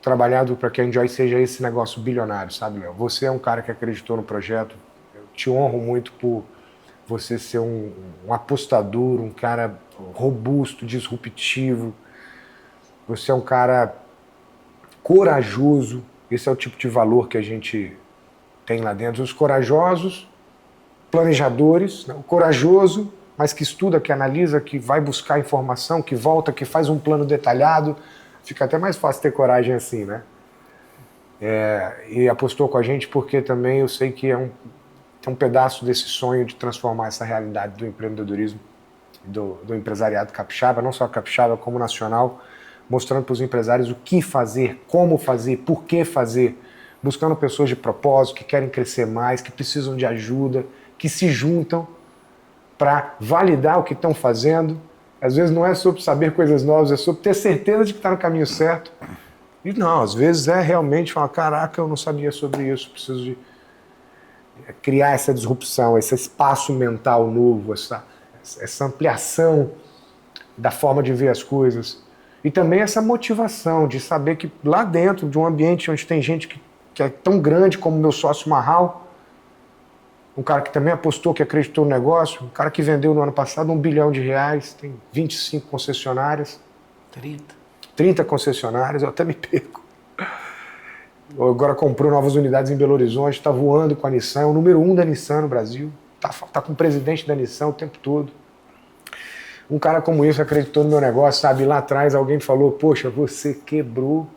trabalhado para que a Enjoy seja esse negócio bilionário, sabe, Léo? Você é um cara que acreditou no projeto. Eu te honro muito por você ser um apostador, um cara robusto, disruptivo. Você é um cara corajoso. Esse é o tipo de valor que a gente tem lá dentro. Os corajosos, planejadores, né? O corajoso, mas que estuda, que analisa, que vai buscar informação, que volta, que faz um plano detalhado. Fica até mais fácil ter coragem assim, né? E apostou com a gente porque também eu sei que é um pedaço desse sonho de transformar essa realidade do empreendedorismo, do empresariado capixaba, não só capixaba, como nacional, mostrando para os empresários o que fazer, como fazer, por que fazer, buscando pessoas de propósito, que querem crescer mais, que precisam de ajuda, que se juntam para validar o que estão fazendo. Às vezes não é sobre saber coisas novas, é sobre ter certeza de que está no caminho certo. E não, às vezes é realmente falar, caraca, eu não sabia sobre isso, preciso de criar essa disrupção, esse espaço mental novo, essa ampliação da forma de ver as coisas. E também essa motivação de saber que lá dentro de um ambiente onde tem gente que é tão grande como o meu sócio Marral, um cara que também apostou, que acreditou no negócio, um cara que vendeu no ano passado R$1 bilhão, tem 25 concessionárias. 30 concessionárias, eu até me perco. Agora comprou novas unidades em Belo Horizonte, está voando com a Nissan, é o número 1 da Nissan no Brasil, tá com o presidente da Nissan o tempo todo. Um cara como esse acreditou no meu negócio, sabe? Lá atrás alguém falou, poxa, você quebrou,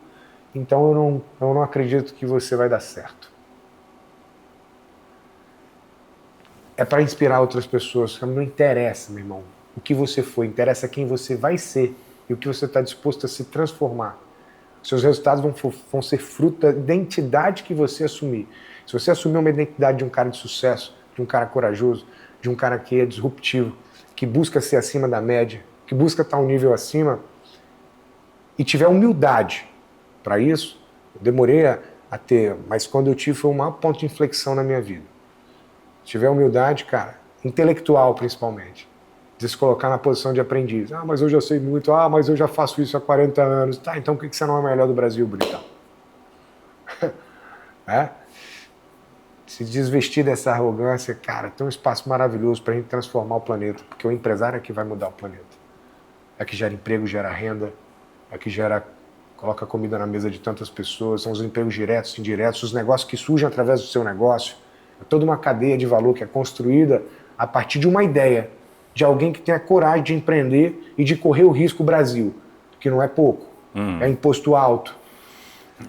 então eu não acredito que você vai dar certo. É para inspirar outras pessoas, não interessa, meu irmão, o que você foi, interessa quem você vai ser e o que você está disposto a se transformar. Seus resultados vão ser fruto da identidade que você assumir. Se você assumir uma identidade de um cara de sucesso, de um cara corajoso, de um cara que é disruptivo, que busca ser acima da média, que busca estar um nível acima, e tiver humildade para isso, eu demorei a ter, mas quando eu tive foi o maior ponto de inflexão na minha vida. Se tiver humildade, cara, intelectual principalmente, de se colocar na posição de aprendiz. Ah, mas eu já sei muito. Ah, mas eu já faço isso há 40 anos. Tá, então por que você não é o melhor do Brasil, Britão? Se desvestir dessa arrogância, cara, tem um espaço maravilhoso para a gente transformar o planeta, porque o empresário é que vai mudar o planeta. É que gera emprego, gera renda, é que coloca comida na mesa de tantas pessoas, são os empregos diretos, indiretos, os negócios que surgem através do seu negócio. É toda uma cadeia de valor que é construída a partir de uma ideia, de alguém que tenha coragem de empreender e de correr o risco Brasil, que não é pouco, é imposto alto,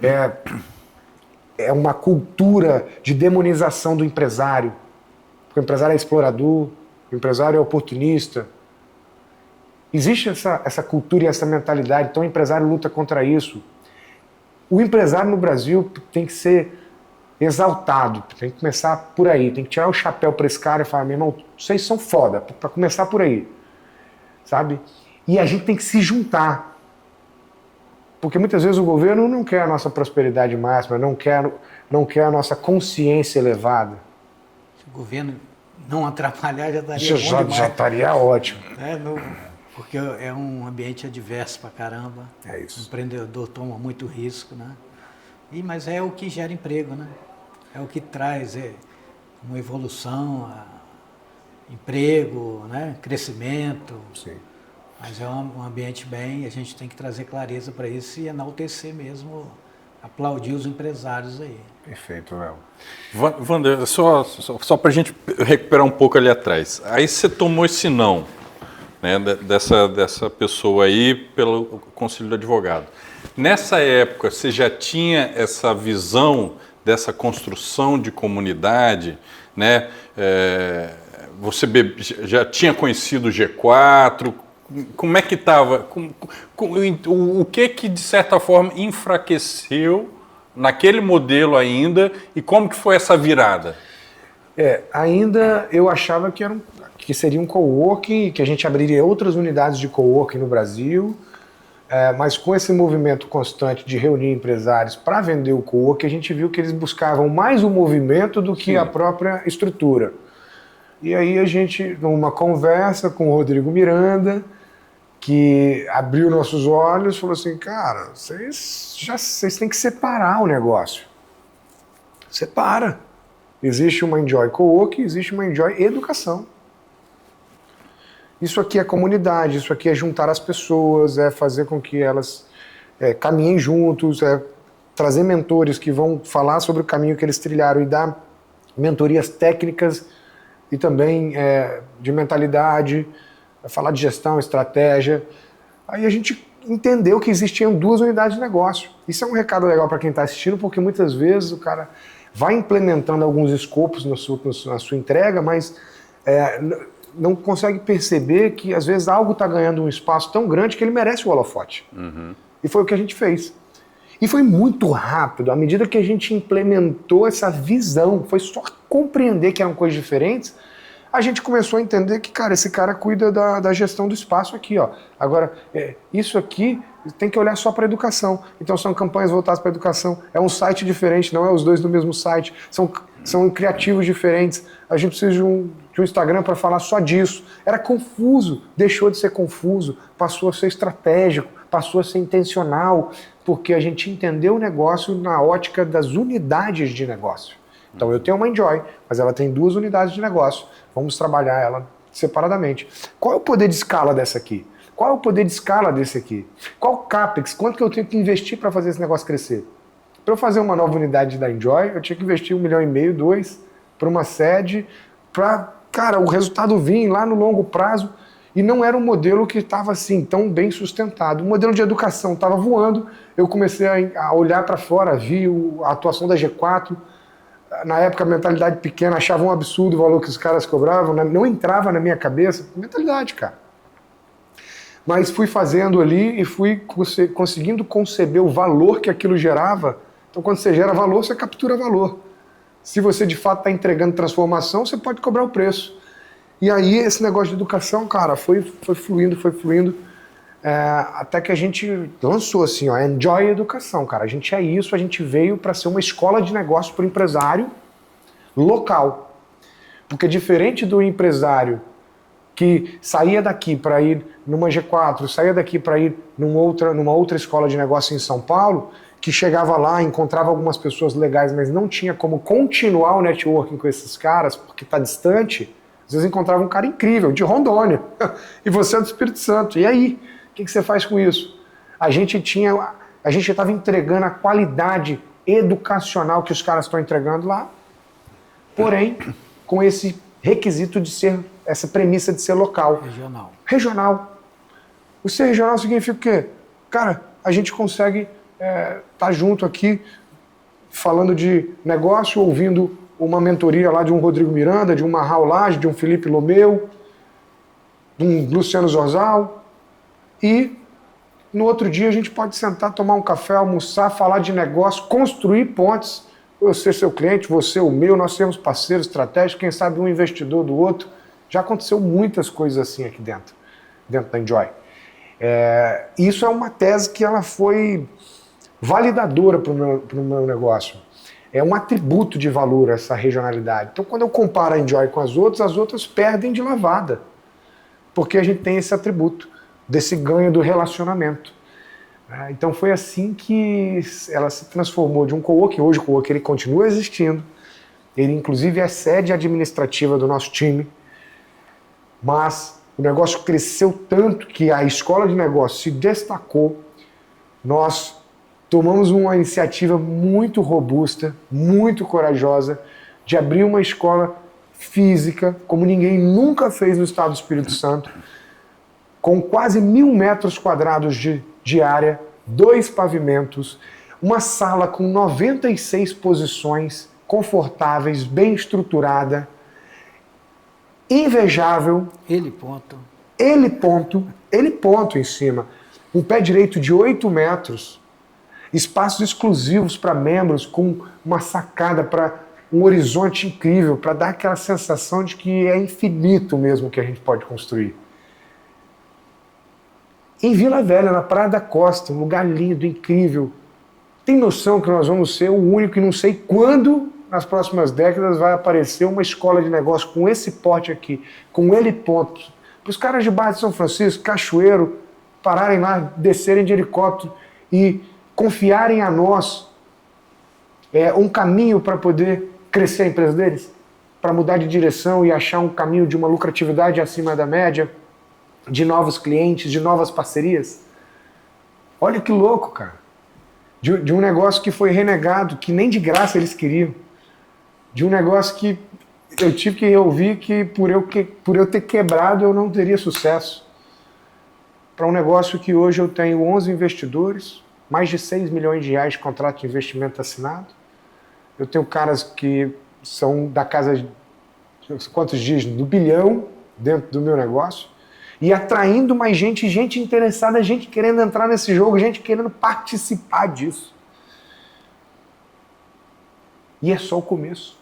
é uma cultura de demonização do empresário, porque o empresário é explorador, o empresário é oportunista. Existe essa cultura e essa mentalidade, então o empresário luta contra isso. O empresário no Brasil tem que ser exaltado, tem que começar por aí, tem que tirar o chapéu para esse cara e falar, meu irmão, vocês são foda, para começar por aí, sabe? E a gente tem que se juntar, porque muitas vezes o governo não quer a nossa prosperidade máxima, não quer a nossa consciência elevada. Se o governo não atrapalhar, já estaria bom já estaria ótimo. Porque é um ambiente adverso pra caramba. É isso. O empreendedor toma muito risco, né? Mas é o que gera emprego, né? É o que traz uma evolução, emprego, né? Crescimento. Sim. Mas é um ambiente bem, a gente tem que trazer clareza para isso e enaltecer mesmo, aplaudir os empresários aí. Perfeito, Léo. Wander, só para a gente recuperar um pouco ali atrás. Aí você tomou esse não, né, dessa pessoa aí pelo Conselho do Advogado. Nessa época, você já tinha essa visão dessa construção de comunidade, né? Você já tinha conhecido o G4? Como é que estava? O que de certa forma enfraqueceu naquele modelo ainda e como que foi essa virada? Ainda eu achava que seria um coworking, que a gente abriria outras unidades de coworking no Brasil, mas com esse movimento constante de reunir empresários para vender o coworking, a gente viu que eles buscavam mais o movimento do que a própria estrutura. E aí a gente, numa conversa com o Rodrigo Miranda, que abriu nossos olhos e falou assim, cara, vocês têm que separar o negócio. Separa. Existe uma Enjoy Coworking, existe uma Enjoy Educação. Isso aqui é comunidade, isso aqui é juntar as pessoas, é fazer com que elas caminhem juntos, é trazer mentores que vão falar sobre o caminho que eles trilharam e dar mentorias técnicas e também de mentalidade, falar de gestão, estratégia. Aí a gente entendeu que existiam 2 unidades de negócio. Isso é um recado legal para quem está assistindo, porque muitas vezes o cara vai implementando alguns escopos na sua entrega, mas não consegue perceber que às vezes algo está ganhando um espaço tão grande que ele merece o holofote. Uhum. E foi o que a gente fez. E foi muito rápido, à medida que a gente implementou essa visão, foi só compreender que eram coisas diferentes, a gente começou a entender que, cara, esse cara cuida da gestão do espaço aqui, ó. Agora, isso aqui tem que olhar só para a educação. Então são campanhas voltadas para a educação. É um site diferente, não é os dois no mesmo site. São criativos diferentes. A gente precisa de um Instagram para falar só disso. Era confuso, deixou de ser confuso, passou a ser estratégico, passou a ser intencional, porque a gente entendeu o negócio na ótica das unidades de negócio. Então eu tenho uma Enjoy, mas ela tem 2 unidades de negócio. Vamos trabalhar ela separadamente. Qual é o poder de escala dessa aqui? Qual é o poder de escala desse aqui? Qual o CAPEX? Quanto que eu tenho que investir para fazer esse negócio crescer? Para eu fazer uma nova unidade da Enjoy, eu tinha que investir 1,5 milhão, 2, para uma sede, para, cara, o resultado vir lá no longo prazo. E não era um modelo que estava assim tão bem sustentado. O modelo de educação estava voando, eu comecei a olhar para fora, vi a atuação da G4. Na época, a mentalidade pequena, achava um absurdo o valor que os caras cobravam, não entrava na minha cabeça. Mentalidade, cara. Mas fui fazendo ali e fui conseguindo conceber o valor que aquilo gerava. Então, quando você gera valor, você captura valor. Se você, de fato, está entregando transformação, você pode cobrar o preço. E aí, esse negócio de educação, cara, foi fluindo, até que a gente lançou assim, ó, Enjoy Educação, cara. A gente é isso, a gente veio para ser uma escola de negócio para o empresário local. Porque diferente do empresário que saía daqui para ir numa G4, saía daqui para ir numa outra escola de negócio em São Paulo, que chegava lá, encontrava algumas pessoas legais, mas não tinha como continuar o networking com esses caras, porque está distante. Às vezes encontrava um cara incrível, de Rondônia, e você é do Espírito Santo. E aí? O que você faz com isso? A gente estava entregando a qualidade educacional que os caras estão entregando lá, porém, com esse requisito de ser, essa premissa de ser local. Regional. O ser regional significa o quê? Cara, a gente consegue estar junto aqui, falando de negócio, ouvindo uma mentoria lá de um Rodrigo Miranda, de uma Raul Lage, de um Felipe Lomeu, de um Luciano Zorzal. E no outro dia a gente pode sentar, tomar um café, almoçar, falar de negócio, construir pontes. Eu ser seu cliente, você o meu, nós sermos parceiros estratégicos, quem sabe um investidor do outro. Já aconteceu muitas coisas assim aqui dentro da Enjoy. Isso é uma tese que ela foi validadora para o meu negócio. É um atributo de valor essa regionalidade. Então, quando eu comparo a Enjoy com as outras perdem de lavada. Porque a gente tem esse atributo, desse ganho do relacionamento. Então, foi assim que ela se transformou de um coworking. Hoje o coworking ele continua existindo. Ele, inclusive, é sede administrativa do nosso time. Mas o negócio cresceu tanto que a escola de negócio se destacou. Nós tomamos uma iniciativa muito robusta, muito corajosa, de abrir uma escola física, como ninguém nunca fez no estado do Espírito Santo, com quase 1.000 metros quadrados de área, 2 pavimentos, uma sala com 96 posições, confortáveis, bem estruturada, invejável. Ele ponto em cima. Um pé direito de 8 metros, espaços exclusivos para membros, com uma sacada para um horizonte incrível, para dar aquela sensação de que é infinito mesmo que a gente pode construir. Em Vila Velha, na Praia da Costa, um lugar lindo, incrível. Tem noção que nós vamos ser o único e não sei quando, nas próximas décadas, vai aparecer uma escola de negócio com esse porte aqui, com ele ponto. Para os caras de Barra de São Francisco, Cachoeiro, pararem lá, descerem de helicóptero e confiarem a nós um caminho para poder crescer a empresa deles, para mudar de direção e achar um caminho de uma lucratividade acima da média, de novos clientes, de novas parcerias. Olha que louco, cara. De um negócio que foi renegado, que nem de graça eles queriam. De um negócio que eu tive que ouvir que por eu ter quebrado eu não teria sucesso. Para um negócio que hoje eu tenho 11 investidores, mais de 6 milhões de reais de contrato de investimento assinado. Eu tenho caras que são da casa de quantos dias? Do bilhão dentro do meu negócio. E atraindo mais gente interessada, gente querendo entrar nesse jogo, gente querendo participar disso. E é só o começo.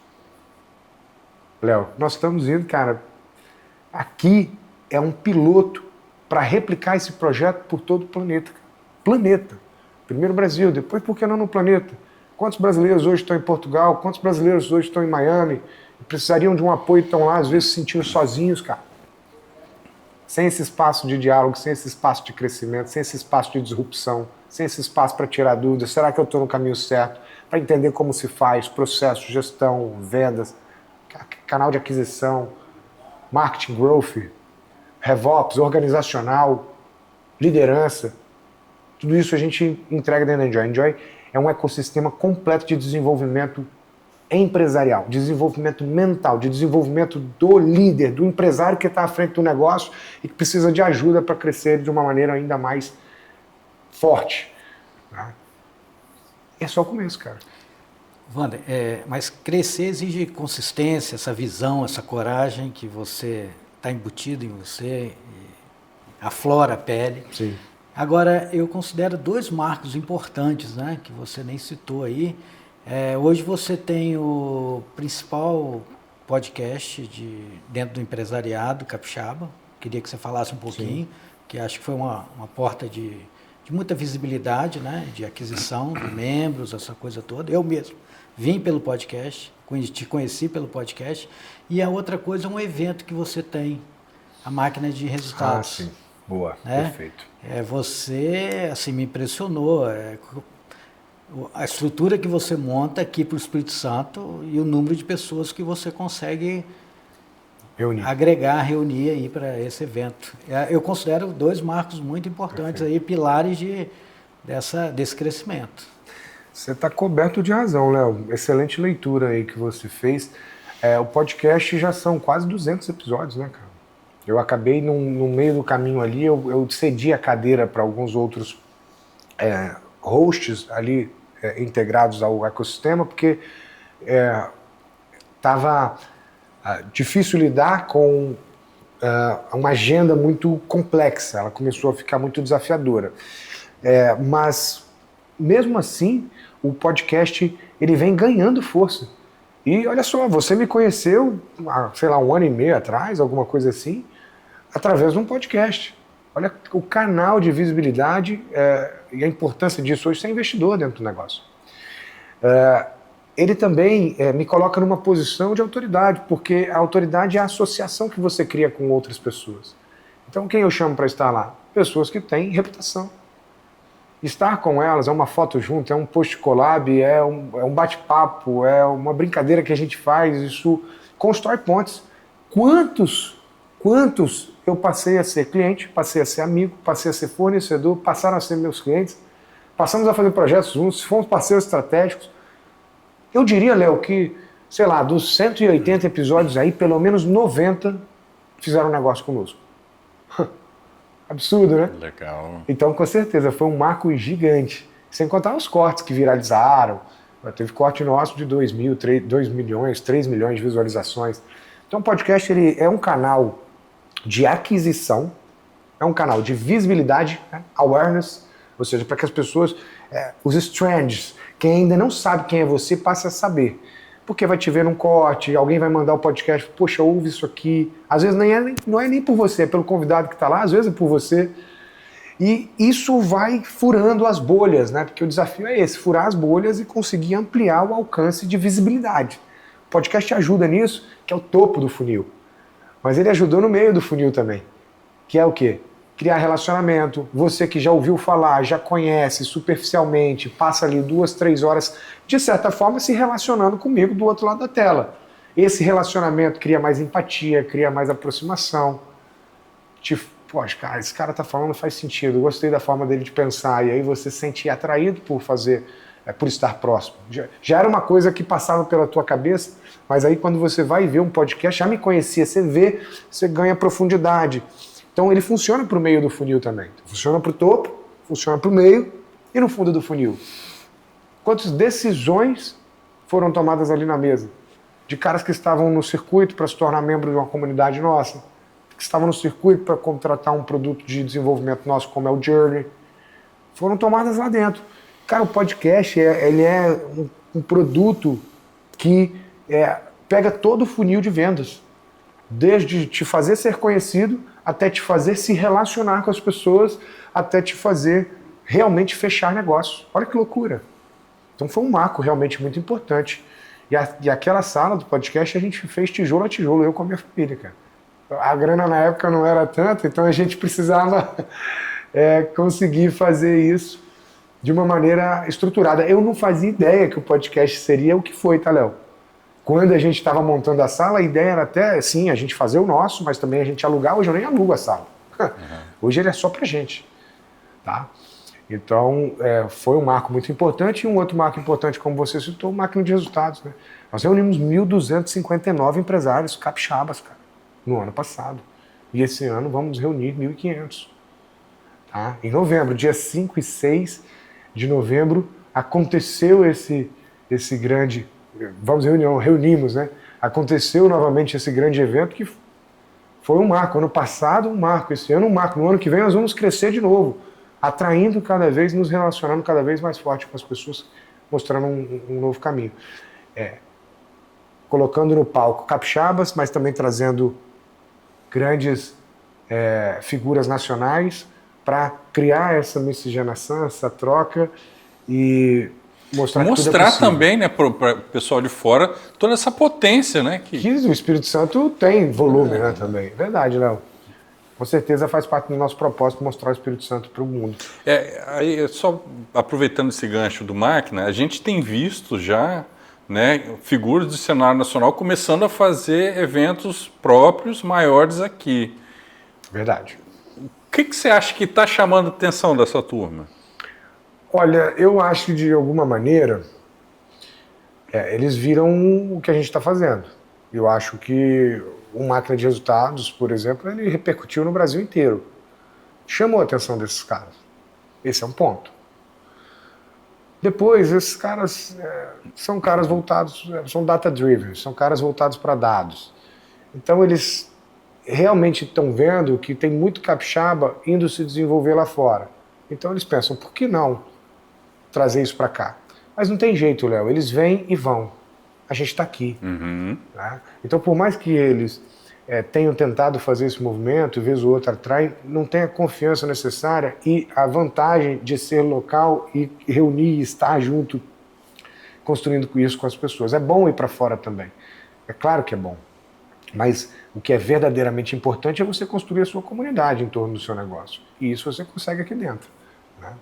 Léo, nós estamos indo, cara, aqui é um piloto para replicar esse projeto por todo o planeta. Planeta. Primeiro Brasil, depois por que não no planeta? Quantos brasileiros hoje estão em Portugal? Quantos brasileiros hoje estão em Miami? Precisariam de um apoio, estão lá, às vezes se sentindo sozinhos, cara. Sem esse espaço de diálogo, sem esse espaço de crescimento, sem esse espaço de disrupção, sem esse espaço para tirar dúvidas, será que eu estou no caminho certo? Para entender como se faz, processo, gestão, vendas, canal de aquisição, marketing, growth, RevOps, organizacional, liderança. Tudo isso a gente entrega dentro da Enjoy. Enjoy é um ecossistema completo de desenvolvimento empresarial, desenvolvimento mental, de desenvolvimento do líder, do empresário que está à frente do negócio e que precisa de ajuda para crescer de uma maneira ainda mais forte. Tá? É só o começo, cara. Wander, mas crescer exige consistência, essa visão, essa coragem que você está embutido em você, aflora a pele. Sim. Agora, eu considero 2 marcos importantes, né, que você nem citou aí. Hoje você tem o principal podcast dentro do empresariado capixaba. Queria que você falasse um pouquinho, que acho que foi uma porta de muita visibilidade, né, de aquisição de membros, essa coisa toda. Eu mesmo vim pelo podcast, te conheci pelo podcast. E a outra coisa é um evento que você tem, a máquina de resultados. Ah, sim. Boa, né? Perfeito. Você, assim, me impressionou. A estrutura que você monta aqui para o Espírito Santo e o número de pessoas que você consegue reunir aí para esse evento. Eu considero 2 marcos muito importantes aí, pilares desse crescimento. Você está coberto de razão, Léo. Excelente leitura aí que você fez. O podcast já são quase 200 episódios, né, cara? Eu acabei no meio do caminho ali, eu cedi a cadeira para alguns outros hosts ali integrados ao ecossistema, porque estava difícil lidar com uma agenda muito complexa, ela começou a ficar muito desafiadora. Mas, mesmo assim, o podcast ele vem ganhando força. E olha só, você me conheceu, sei lá, 1 ano e meio atrás, alguma coisa assim, através de um podcast. Olha o canal de visibilidade e a importância disso hoje, ser investidor dentro do negócio. Ele também me coloca numa posição de autoridade, porque a autoridade é a associação que você cria com outras pessoas. Então quem eu chamo para estar lá? Pessoas que têm reputação. Estar com elas é uma foto junto, é um post collab, é um bate-papo, é uma brincadeira que a gente faz, isso constrói pontes. Quantos eu passei a ser cliente, passei a ser amigo, passei a ser fornecedor, passaram a ser meus clientes, passamos a fazer projetos juntos, fomos parceiros estratégicos. Eu diria, Léo, que, sei lá, dos 180 episódios aí, pelo menos 90 fizeram negócio conosco. Absurdo, né? Legal. Então, com certeza, foi um marco gigante. Sem contar os cortes que viralizaram. Teve corte nosso de 2 milhões, 3 milhões de visualizações. Então, o podcast ele é um canal de aquisição, é um canal de visibilidade, né? Awareness, ou seja, para que as pessoas, os strands, quem ainda não sabe quem é você, passe a saber. Porque vai te ver num corte, alguém vai mandar o podcast, poxa, ouve isso aqui. Às vezes não é nem por você, é pelo convidado que está lá, às vezes é por você. E isso vai furando as bolhas, né? Porque o desafio é esse, furar as bolhas e conseguir ampliar o alcance de visibilidade. O podcast ajuda nisso, que é o topo do funil. Mas ele ajudou no meio do funil também. Que é o quê? criar relacionamento. Você que já ouviu falar, já conhece superficialmente, passa ali 2, 3 horas, de certa forma, se relacionando comigo do outro lado da tela. Esse relacionamento cria mais empatia, cria mais aproximação. Poxa, cara, esse cara tá falando faz sentido, gostei da forma dele de pensar, e aí você se sente atraído por fazer, por estar próximo. Já era uma coisa que passava pela tua cabeça, mas aí quando você vai ver um podcast, já me conhecia, você vê, você ganha profundidade. Então ele funciona para o meio do funil também. Funciona para o topo, funciona para o meio e no fundo do funil. Quantas decisões foram tomadas ali na mesa? De caras que estavam no circuito para se tornar membro de uma comunidade nossa, que estavam no circuito para contratar um produto de desenvolvimento nosso, como é o Journey, foram tomadas lá dentro. Cara, o podcast ele é um produto que pega todo o funil de vendas. Desde te fazer ser conhecido, até te fazer se relacionar com as pessoas, até te fazer realmente fechar negócio. Olha que loucura. Então foi um marco realmente muito importante. E aquela sala do podcast a gente fez tijolo a tijolo, eu com a minha família, cara. A grana na época não era tanta, então a gente precisava conseguir fazer isso de uma maneira estruturada. Eu não fazia ideia que o podcast seria o que foi, tá, Léo? Quando a gente estava montando a sala, a ideia era até, sim, a gente fazer o nosso, mas também a gente alugar. Hoje eu nem alugo a sala. Hoje ele é só pra gente. Tá? Então, foi um marco muito importante. E um outro marco importante, como você citou, máquina de resultados. Né? Nós reunimos 1.259 empresários capixabas, cara, no ano passado. E esse ano vamos reunir 1.500. Tá? Em novembro, dia 5 e 6 de novembro, aconteceu esse grande... reunimos, né? Aconteceu novamente esse grande evento que foi um marco. Ano passado, um marco. Esse ano, um marco. No ano que vem, nós vamos crescer de novo, atraindo cada vez, nos relacionando cada vez mais forte com as pessoas, mostrando um novo caminho. Colocando no palco capixabas, mas também trazendo grandes figuras nacionais para criar essa miscigenação, essa troca e mostrar também, né, para o pessoal de fora, toda essa potência, né? Que o Espírito Santo tem volume, né, também. Verdade, Léo. Com certeza faz parte do nosso propósito mostrar o Espírito Santo para o mundo. Aí, só aproveitando esse gancho do Máquina, a gente tem visto já, né, figuras do cenário nacional começando a fazer eventos próprios, maiores aqui. Verdade. O que você acha que está chamando a atenção dessa turma? Olha, eu acho que de alguma maneira eles viram o que a gente está fazendo. Eu acho que o Máquina de Resultados, por exemplo, ele repercutiu no Brasil inteiro. Chamou a atenção desses caras. Esse é um ponto. Depois, esses caras são caras voltados, são data-driven, são caras voltados para dados. Então eles realmente estão vendo que tem muito capixaba indo se desenvolver lá fora. Então eles pensam, por que não trazer isso para cá? Mas não tem jeito, Léo, eles vêm e vão. A gente está aqui. Tá? Então, por mais que eles tenham tentado fazer esse movimento, vez ou outra atrai, não tem a confiança necessária e a vantagem de ser local e reunir e estar junto, construindo isso com as pessoas. É bom ir para fora também. É claro que é bom. Mas o que é verdadeiramente importante é você construir a sua comunidade em torno do seu negócio. E isso você consegue aqui dentro. Né?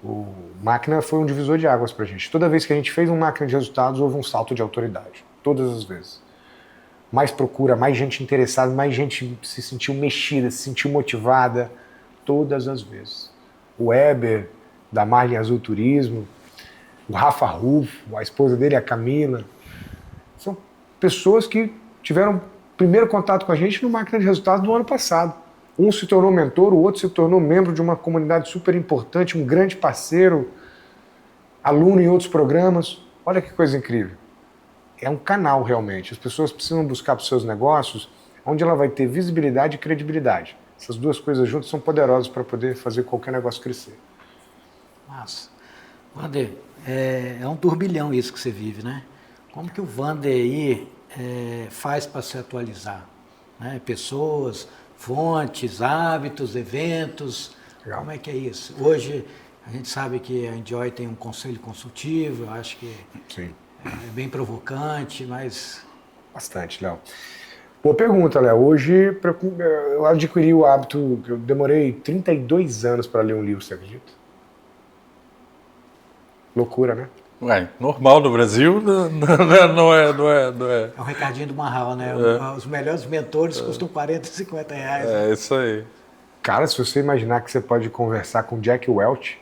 O Máquina foi um divisor de águas para a gente. Toda vez que a gente fez um Máquina de Resultados, houve um salto de autoridade. Todas as vezes. Mais procura, mais gente interessada, mais gente se sentiu mexida, se sentiu motivada. Todas as vezes. O Weber, da Marlin Azul Turismo, o Rafa Rufo, a esposa dele, a Camila. São pessoas que tiveram primeiro contato com a gente no Máquina de Resultados do ano passado. Um se tornou mentor, o outro se tornou membro de uma comunidade super importante, um grande parceiro, aluno em outros programas. Olha que coisa incrível. É um canal realmente. As pessoas precisam buscar para os seus negócios onde ela vai ter visibilidade e credibilidade. Essas duas coisas juntas são poderosas para poder fazer qualquer negócio crescer. Massa. Wander, é um turbilhão isso que você vive, né? Como que o Wander aí faz para se atualizar? Né? Pessoas, fontes, hábitos, eventos, Legal. Como é que é isso? Hoje a gente sabe que a Enjoy tem um conselho consultivo, eu acho que Sim. é bem provocante, mas... Bastante, Léo. Boa pergunta, Léo. Hoje eu adquiri o hábito, eu demorei 32 anos para ler um livro, você acredita? Loucura, né? Ué, normal no Brasil, não é. É o recadinho do Marral, né? Os melhores mentores custam 40, 50 reais. Né? É isso aí. Cara, se você imaginar que você pode conversar com Jack Welch,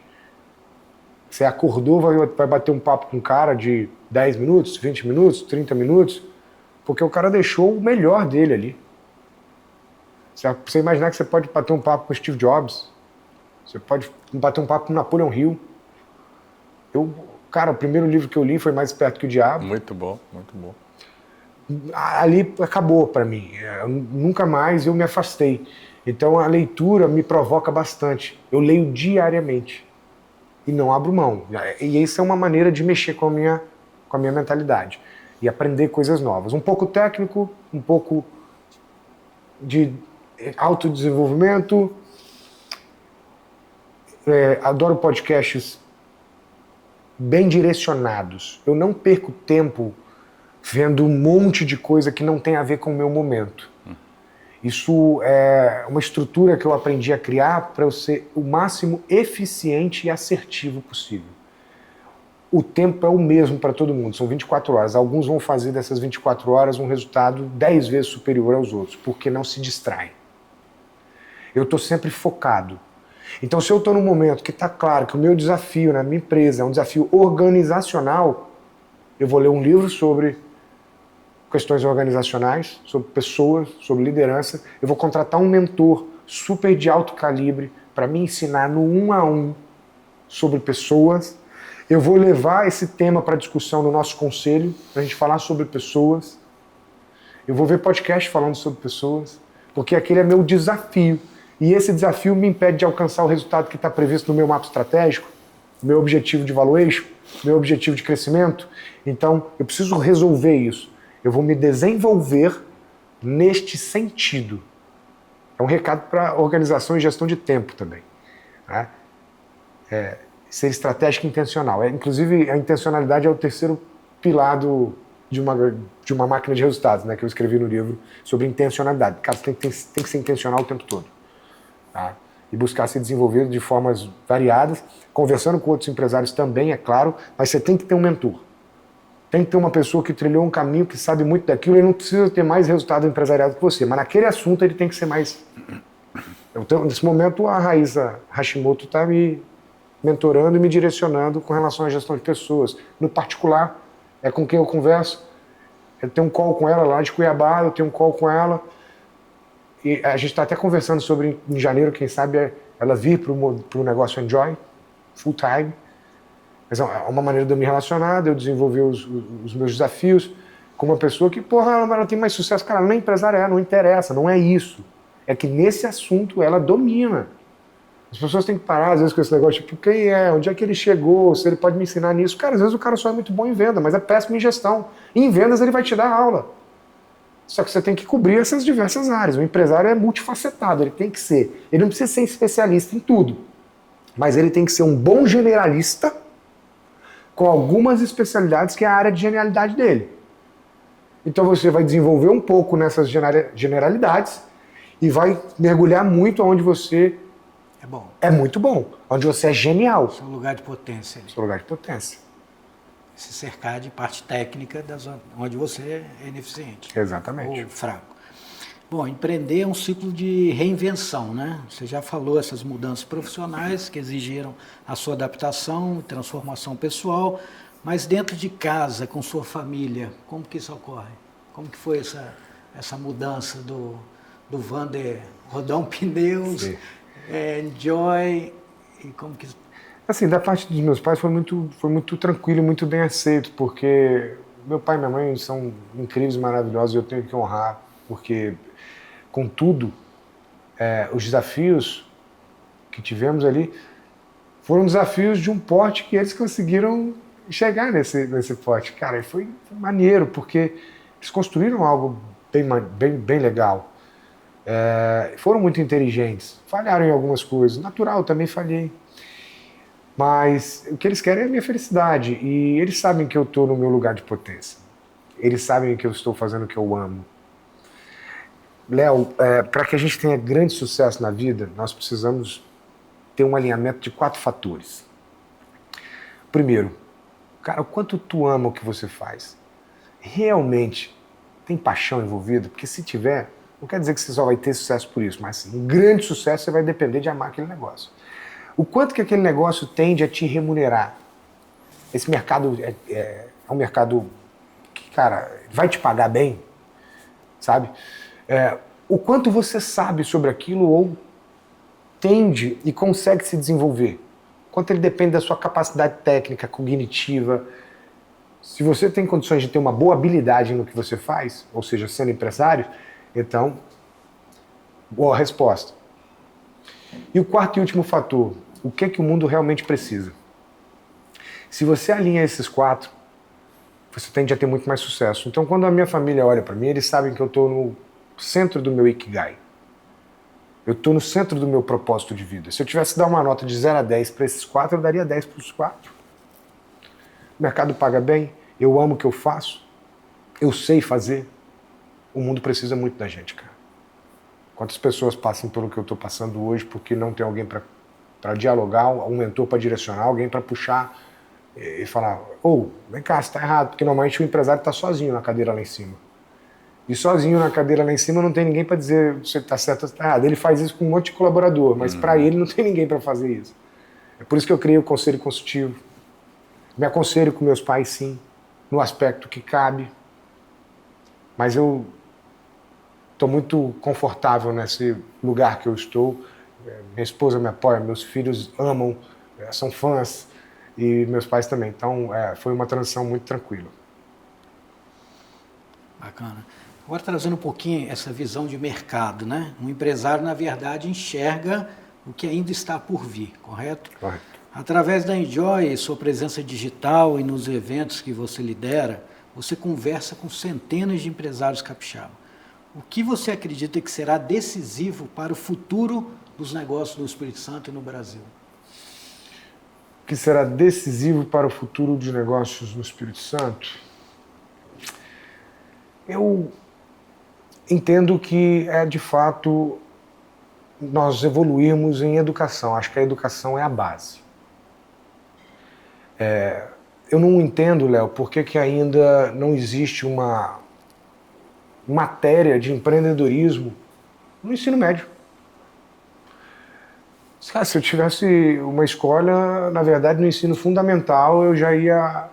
você acordou, vai bater um papo com um cara de 10 minutos, 20 minutos, 30 minutos, porque o cara deixou o melhor dele ali. Você imaginar que você pode bater um papo com Steve Jobs, você pode bater um papo com Napoleon Hill. Cara, o primeiro livro que eu li foi Mais Esperto que o Diabo. Muito bom, muito bom. Ali acabou para mim. Nunca mais eu me afastei. Então a leitura me provoca bastante. Eu leio diariamente e não abro mão. E isso é uma maneira de mexer com a minha mentalidade e aprender coisas novas. Um pouco técnico, um pouco de autodesenvolvimento. Adoro podcasts bem direcionados. Eu não perco tempo vendo um monte de coisa que não tem a ver com o meu momento. Isso é uma estrutura que eu aprendi a criar para eu ser o máximo eficiente e assertivo possível. O tempo é o mesmo para todo mundo, são 24 horas. Alguns vão fazer dessas 24 horas um resultado 10 vezes superior aos outros, porque não se distraem. Eu estou sempre focado. Então, se eu estou num momento que está claro que o meu desafio na minha empresa é um desafio organizacional, eu vou ler um livro sobre questões organizacionais, sobre pessoas, sobre liderança. Eu vou contratar um mentor super de alto calibre para me ensinar no 1 a 1 sobre pessoas. Eu vou levar esse tema para discussão no nosso conselho, para a gente falar sobre pessoas. Eu vou ver podcast falando sobre pessoas, porque aquele é meu desafio. E esse desafio me impede de alcançar o resultado que está previsto no meu mapa estratégico, meu objetivo de valuation, meu objetivo de crescimento. Então, eu preciso resolver isso. Eu vou me desenvolver neste sentido. É um recado para organização e gestão de tempo também. Né? Ser estratégico e intencional. Inclusive, a intencionalidade é o terceiro pilar de uma máquina de resultados, né, que eu escrevi no livro sobre intencionalidade. Cara, você tem que ser intencional o tempo todo. Tá? E buscar se desenvolver de formas variadas, conversando com outros empresários também, é claro, mas você tem que ter um mentor. Tem que ter uma pessoa que trilhou um caminho, que sabe muito daquilo, e não precisa ter mais resultado empresarial que você, mas naquele assunto ele tem que ser mais... Então, nesse momento, a Raíssa Hashimoto está me mentorando e me direcionando com relação à gestão de pessoas. No particular, é com quem eu converso. Eu tenho um call com ela lá de Cuiabá, eu tenho um call com ela. E a gente está até conversando sobre, em janeiro, quem sabe, ela vir para o negócio Enjoy, full time. Mas é uma maneira de eu me relacionar, de eu desenvolver os meus desafios com uma pessoa que, porra, ela tem mais sucesso. Cara, ela não é empresária, não interessa, não é isso. É que nesse assunto ela domina. As pessoas têm que parar, às vezes, com esse negócio, tipo, quem é, onde é que ele chegou, se ele pode me ensinar nisso. Cara, às vezes o cara só é muito bom em venda, mas é péssimo em gestão. E em vendas ele vai te dar aula. Só que você tem que cobrir essas diversas áreas. O empresário é multifacetado, ele tem que ser. Ele não precisa ser especialista em tudo, mas ele tem que ser um bom generalista com algumas especialidades que é a área de genialidade dele. Então você vai desenvolver um pouco nessas generalidades e vai mergulhar muito onde você é muito bom, onde você é genial. Seu lugar de potência. Seu lugar de potência. Se cercar de parte técnica onde você é ineficiente. Exatamente. Ou fraco. Bom, empreender é um ciclo de reinvenção, né? Você já falou essas mudanças profissionais que exigiram a sua adaptação, transformação pessoal, mas dentro de casa, com sua família, como que isso ocorre? Como que foi essa mudança do Wander rodar um pneus, Enjoy, e como que... Assim, da parte dos meus pais foi muito tranquilo e muito bem aceito, porque meu pai e minha mãe são incríveis e maravilhosos e eu tenho que honrar, porque, contudo, os desafios que tivemos ali foram desafios de um porte que eles conseguiram chegar nesse porte. Cara, foi maneiro, porque eles construíram algo bem legal. Foram muito inteligentes, falharam em algumas coisas, natural, também falhei. Mas o que eles querem é a minha felicidade. E eles sabem que eu estou no meu lugar de potência. Eles sabem que eu estou fazendo o que eu amo. Léo, para que a gente tenha grande sucesso na vida, nós precisamos ter um alinhamento de 4 fatores. Primeiro, cara, o quanto tu ama o que você faz. Realmente tem paixão envolvida? Porque se tiver, não quer dizer que você só vai ter sucesso por isso, mas um grande sucesso você vai depender de amar aquele negócio. O quanto que aquele negócio tende a te remunerar. Esse mercado é um mercado que, cara, vai te pagar bem, sabe? O quanto você sabe sobre aquilo ou tende e consegue se desenvolver. Quanto ele depende da sua capacidade técnica, cognitiva. Se você tem condições de ter uma boa habilidade no que você faz, ou seja, sendo empresário, então, boa resposta. E o quarto e último fator, o que o mundo realmente precisa? Se você alinha esses 4, você tende a ter muito mais sucesso. Então, quando a minha família olha para mim, eles sabem que eu estou no centro do meu Ikigai. Eu estou no centro do meu propósito de vida. Se eu tivesse que dar uma nota de 0 a 10 para esses 4, eu daria 10 para os 4. O mercado paga bem, eu amo o que eu faço, eu sei fazer. O mundo precisa muito da gente, cara. Quantas pessoas passam pelo que eu estou passando hoje porque não tem alguém para dialogar, um mentor para direcionar, alguém para puxar e falar, vem cá, você está errado, porque normalmente o empresário está sozinho na cadeira lá em cima. E sozinho na cadeira lá em cima não tem ninguém para dizer se está certo ou está errado. Ele faz isso com um monte de colaborador, mas para ele não tem ninguém para fazer isso. É por isso que eu criei o Conselho Consultivo. Me aconselho com meus pais, sim, no aspecto que cabe. Mas eu estou muito confortável nesse lugar que eu estou. Minha esposa me apoia, meus filhos amam, são fãs, e meus pais também. Então, foi uma transição muito tranquila. Bacana. Agora, trazendo um pouquinho essa visão de mercado, né? Um empresário, na verdade, enxerga o que ainda está por vir, correto? Correto. Através da Enjoy, sua presença digital e nos eventos que você lidera, você conversa com centenas de empresários capixaba. O que você acredita que será decisivo para o futuro dos negócios do Espírito Santo e no Brasil? O que será decisivo para o futuro dos negócios no Espírito Santo? Eu entendo que de fato, nós evoluirmos em educação. Acho que a educação é a base. Eu não entendo, Léo, por que ainda não existe uma matéria de empreendedorismo no ensino médio. Se eu tivesse uma escola, na verdade, no ensino fundamental, eu já ia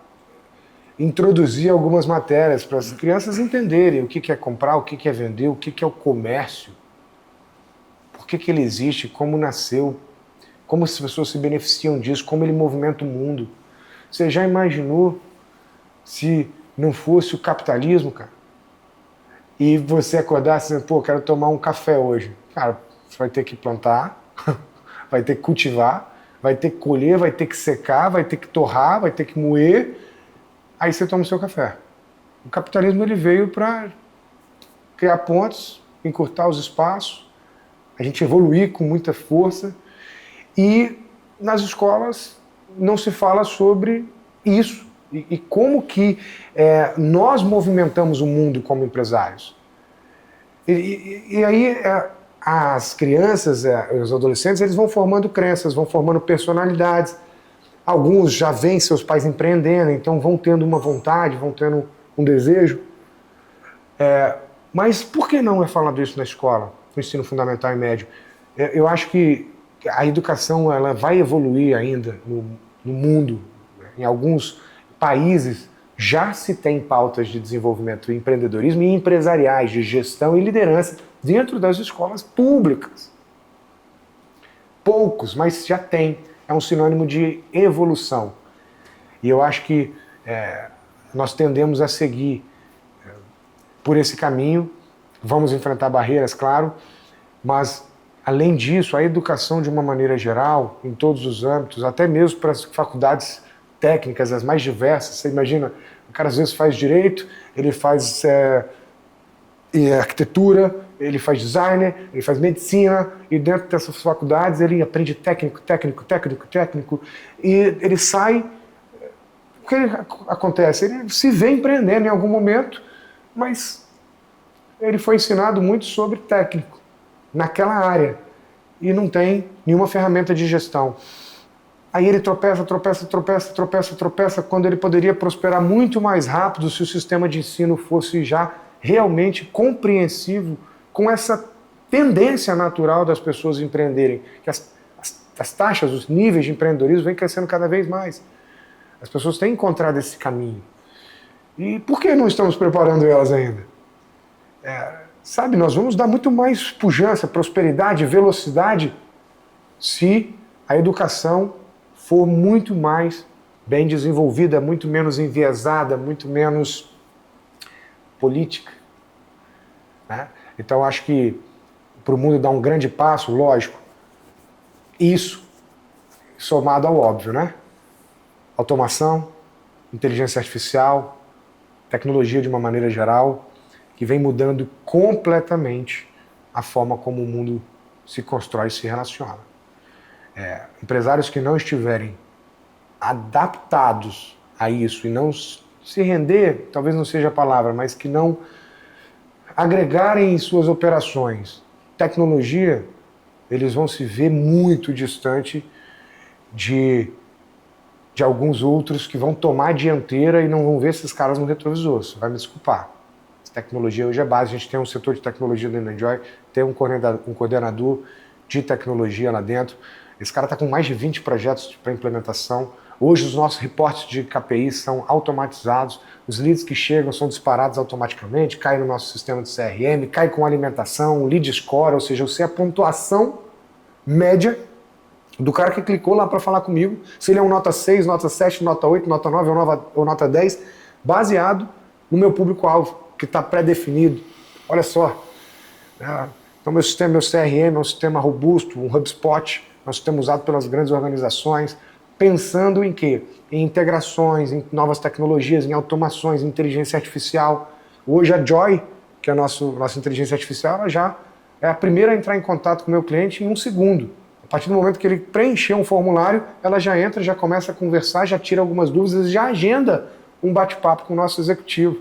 introduzir algumas matérias para as crianças entenderem o que é comprar, o que é vender, o que é o comércio, por que ele existe, como nasceu, como as pessoas se beneficiam disso, como ele movimenta o mundo. Você já imaginou se não fosse o capitalismo, cara? E você acordasse assim, quero tomar um café hoje. Cara, você vai ter que plantar, vai ter que cultivar, vai ter que colher, vai ter que secar, vai ter que torrar, vai ter que moer. Aí você toma o seu café. O capitalismo ele veio para criar pontes, encurtar os espaços, a gente evoluir com muita força. E nas escolas não se fala sobre isso. E como que nós movimentamos o mundo como empresários. E aí as crianças, os adolescentes, eles vão formando crenças, vão formando personalidades. Alguns já veem seus pais empreendendo, então vão tendo uma vontade, vão tendo um desejo. Mas por que não é falado isso na escola, no ensino fundamental e médio? Eu acho que a educação ela vai evoluir ainda no mundo. Em alguns países já se tem pautas de desenvolvimento e empreendedorismo e empresariais, de gestão e liderança dentro das escolas públicas. Poucos, mas já tem. É um sinônimo de evolução. E eu acho que nós tendemos a seguir por esse caminho. Vamos enfrentar barreiras, claro, mas, além disso, a educação de uma maneira geral, em todos os âmbitos, até mesmo para as faculdades técnicas, as mais diversas. Você imagina, o cara às vezes faz direito, ele faz arquitetura, ele faz designer, ele faz medicina, e dentro dessas faculdades ele aprende técnico, e ele sai. O que acontece? Ele se vê empreendendo em algum momento, mas ele foi ensinado muito sobre técnico, naquela área, e não tem nenhuma ferramenta de gestão. Aí ele tropeça, quando ele poderia prosperar muito mais rápido se o sistema de ensino fosse já realmente compreensivo com essa tendência natural das pessoas empreenderem, que as taxas, os níveis de empreendedorismo vêm crescendo cada vez mais. As pessoas têm encontrado esse caminho. E por que não estamos preparando elas ainda? Sabe, nós vamos dar muito mais pujança, prosperidade, velocidade, se a educação for muito mais bem desenvolvida, muito menos enviesada, muito menos política. Né? Então, acho que para o mundo dar um grande passo, lógico, isso somado ao óbvio, né? Automação, inteligência artificial, tecnologia de uma maneira geral, que vem mudando completamente a forma como o mundo se constrói e se relaciona. Empresários que não estiverem adaptados a isso e não se render, talvez não seja a palavra, mas que não agregarem em suas operações tecnologia, eles vão se ver muito distante de alguns outros que vão tomar a dianteira e não vão ver esses caras no retrovisor. Você vai me desculpar. Tecnologia hoje é base. A gente tem um setor de tecnologia dentro da Enjoy, tem um coordenador de tecnologia lá dentro. Esse cara está com mais de 20 projetos para implementação. Hoje os nossos reportes de KPI são automatizados, os leads que chegam são disparados automaticamente, cai no nosso sistema de CRM, cai com alimentação, lead score, ou seja, eu sei a pontuação média do cara que clicou lá para falar comigo, se ele é um nota 6, nota 7, nota 8, nota 9 ou nota 10, baseado no meu público-alvo, que está pré-definido. Olha só. Então meu sistema, meu CRM é um sistema robusto, um HubSpot, é um sistema usado pelas grandes organizações, pensando em quê? Em integrações, em novas tecnologias, em automações, em inteligência artificial. Hoje a Joy, que é a nossa inteligência artificial, ela já é a primeira a entrar em contato com o meu cliente em 1 segundo. A partir do momento que ele preencher um formulário, ela já entra, já começa a conversar, já tira algumas dúvidas, já agenda um bate-papo com o nosso executivo.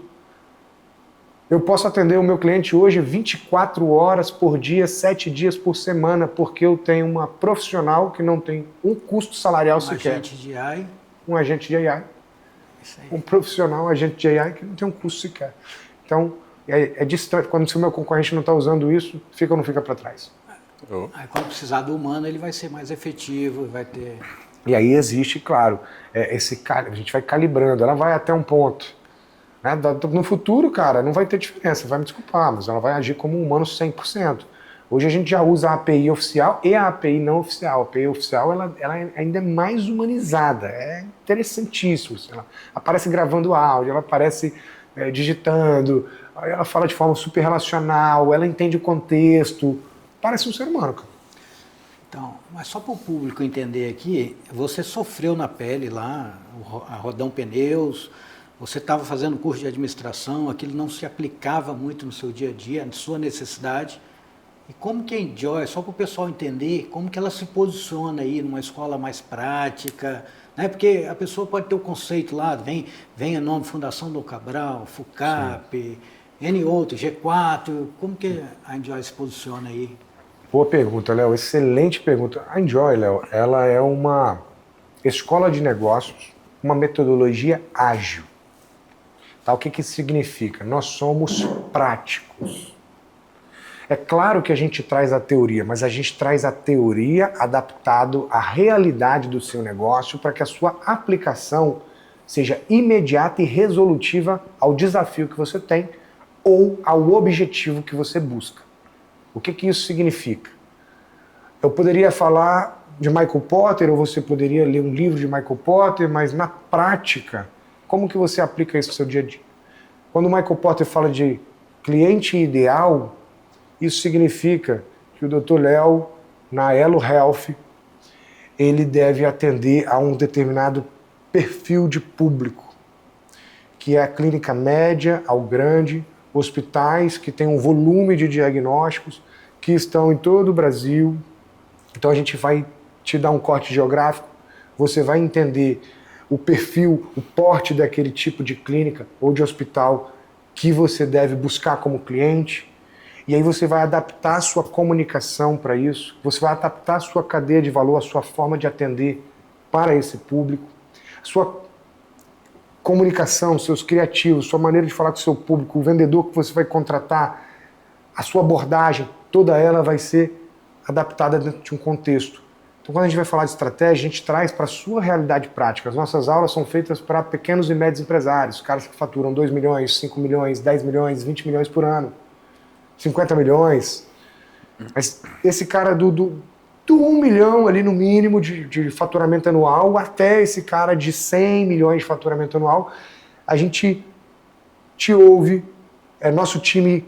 Eu posso atender o meu cliente hoje 24 horas por dia, 7 dias por semana, porque eu tenho uma profissional que não tem um custo salarial sequer. Um agente de AI. Um agente de AI. Um profissional agente de AI que não tem um custo sequer. Então, é distante. Quando o meu concorrente não está usando isso, fica ou não fica para trás? Aí, quando precisar do humano, ele vai ser mais efetivo, vai ter... E aí existe, claro, a gente vai calibrando, ela vai até um ponto. Né? No futuro, cara, não vai ter diferença, vai me desculpar, mas ela vai agir como um humano 100%. Hoje a gente já usa a API oficial e a API não oficial. A API oficial ela ainda é mais humanizada, é interessantíssimo. Ela aparece gravando áudio, ela aparece digitando, ela fala de forma super relacional, ela entende o contexto, parece um ser humano, cara. Então, mas só para o público entender aqui, você sofreu na pele lá, a Rodão Pneus, você estava fazendo curso de administração, aquilo não se aplicava muito no seu dia a dia, na sua necessidade. E como que a Enjoy, só para o pessoal entender, como que ela se posiciona aí numa escola mais prática, né? Porque a pessoa pode ter o conceito lá, vem o nome Fundação Dom Cabral, FUCAP, sim, N outros, G4, como que a Enjoy se posiciona aí? Boa pergunta, Léo, excelente pergunta. A Enjoy, Léo, ela é uma escola de negócios, uma metodologia ágil. Tá? O que isso significa? Nós somos práticos. É claro que a gente traz a teoria, mas a gente traz a teoria adaptado à realidade do seu negócio para que a sua aplicação seja imediata e resolutiva ao desafio que você tem ou ao objetivo que você busca. O que isso significa? Eu poderia falar de Michael Porter, ou você poderia ler um livro de Michael Porter, mas na prática, como que você aplica isso no seu dia a dia? Quando o Michael Porter fala de cliente ideal, isso significa que o Dr. Léo, na Elo Health, ele deve atender a um determinado perfil de público, que é a clínica média ao grande, hospitais que têm um volume de diagnósticos, que estão em todo o Brasil. Então a gente vai te dar um corte geográfico, você vai entender o perfil, o porte daquele tipo de clínica ou de hospital que você deve buscar como cliente. E aí você vai adaptar a sua comunicação para isso, você vai adaptar a sua cadeia de valor, a sua forma de atender para esse público, a sua comunicação, seus criativos, sua maneira de falar com o seu público, o vendedor que você vai contratar, a sua abordagem, toda ela vai ser adaptada dentro de um contexto. Então, quando a gente vai falar de estratégia, a gente traz para a sua realidade prática. As nossas aulas são feitas para pequenos e médios empresários, caras que faturam 2 milhões, 5 milhões, 10 milhões, 20 milhões por ano, 50 milhões. Mas esse cara do 1 milhão ali no mínimo de faturamento anual até esse cara de 100 milhões de faturamento anual, a gente te ouve, nosso time,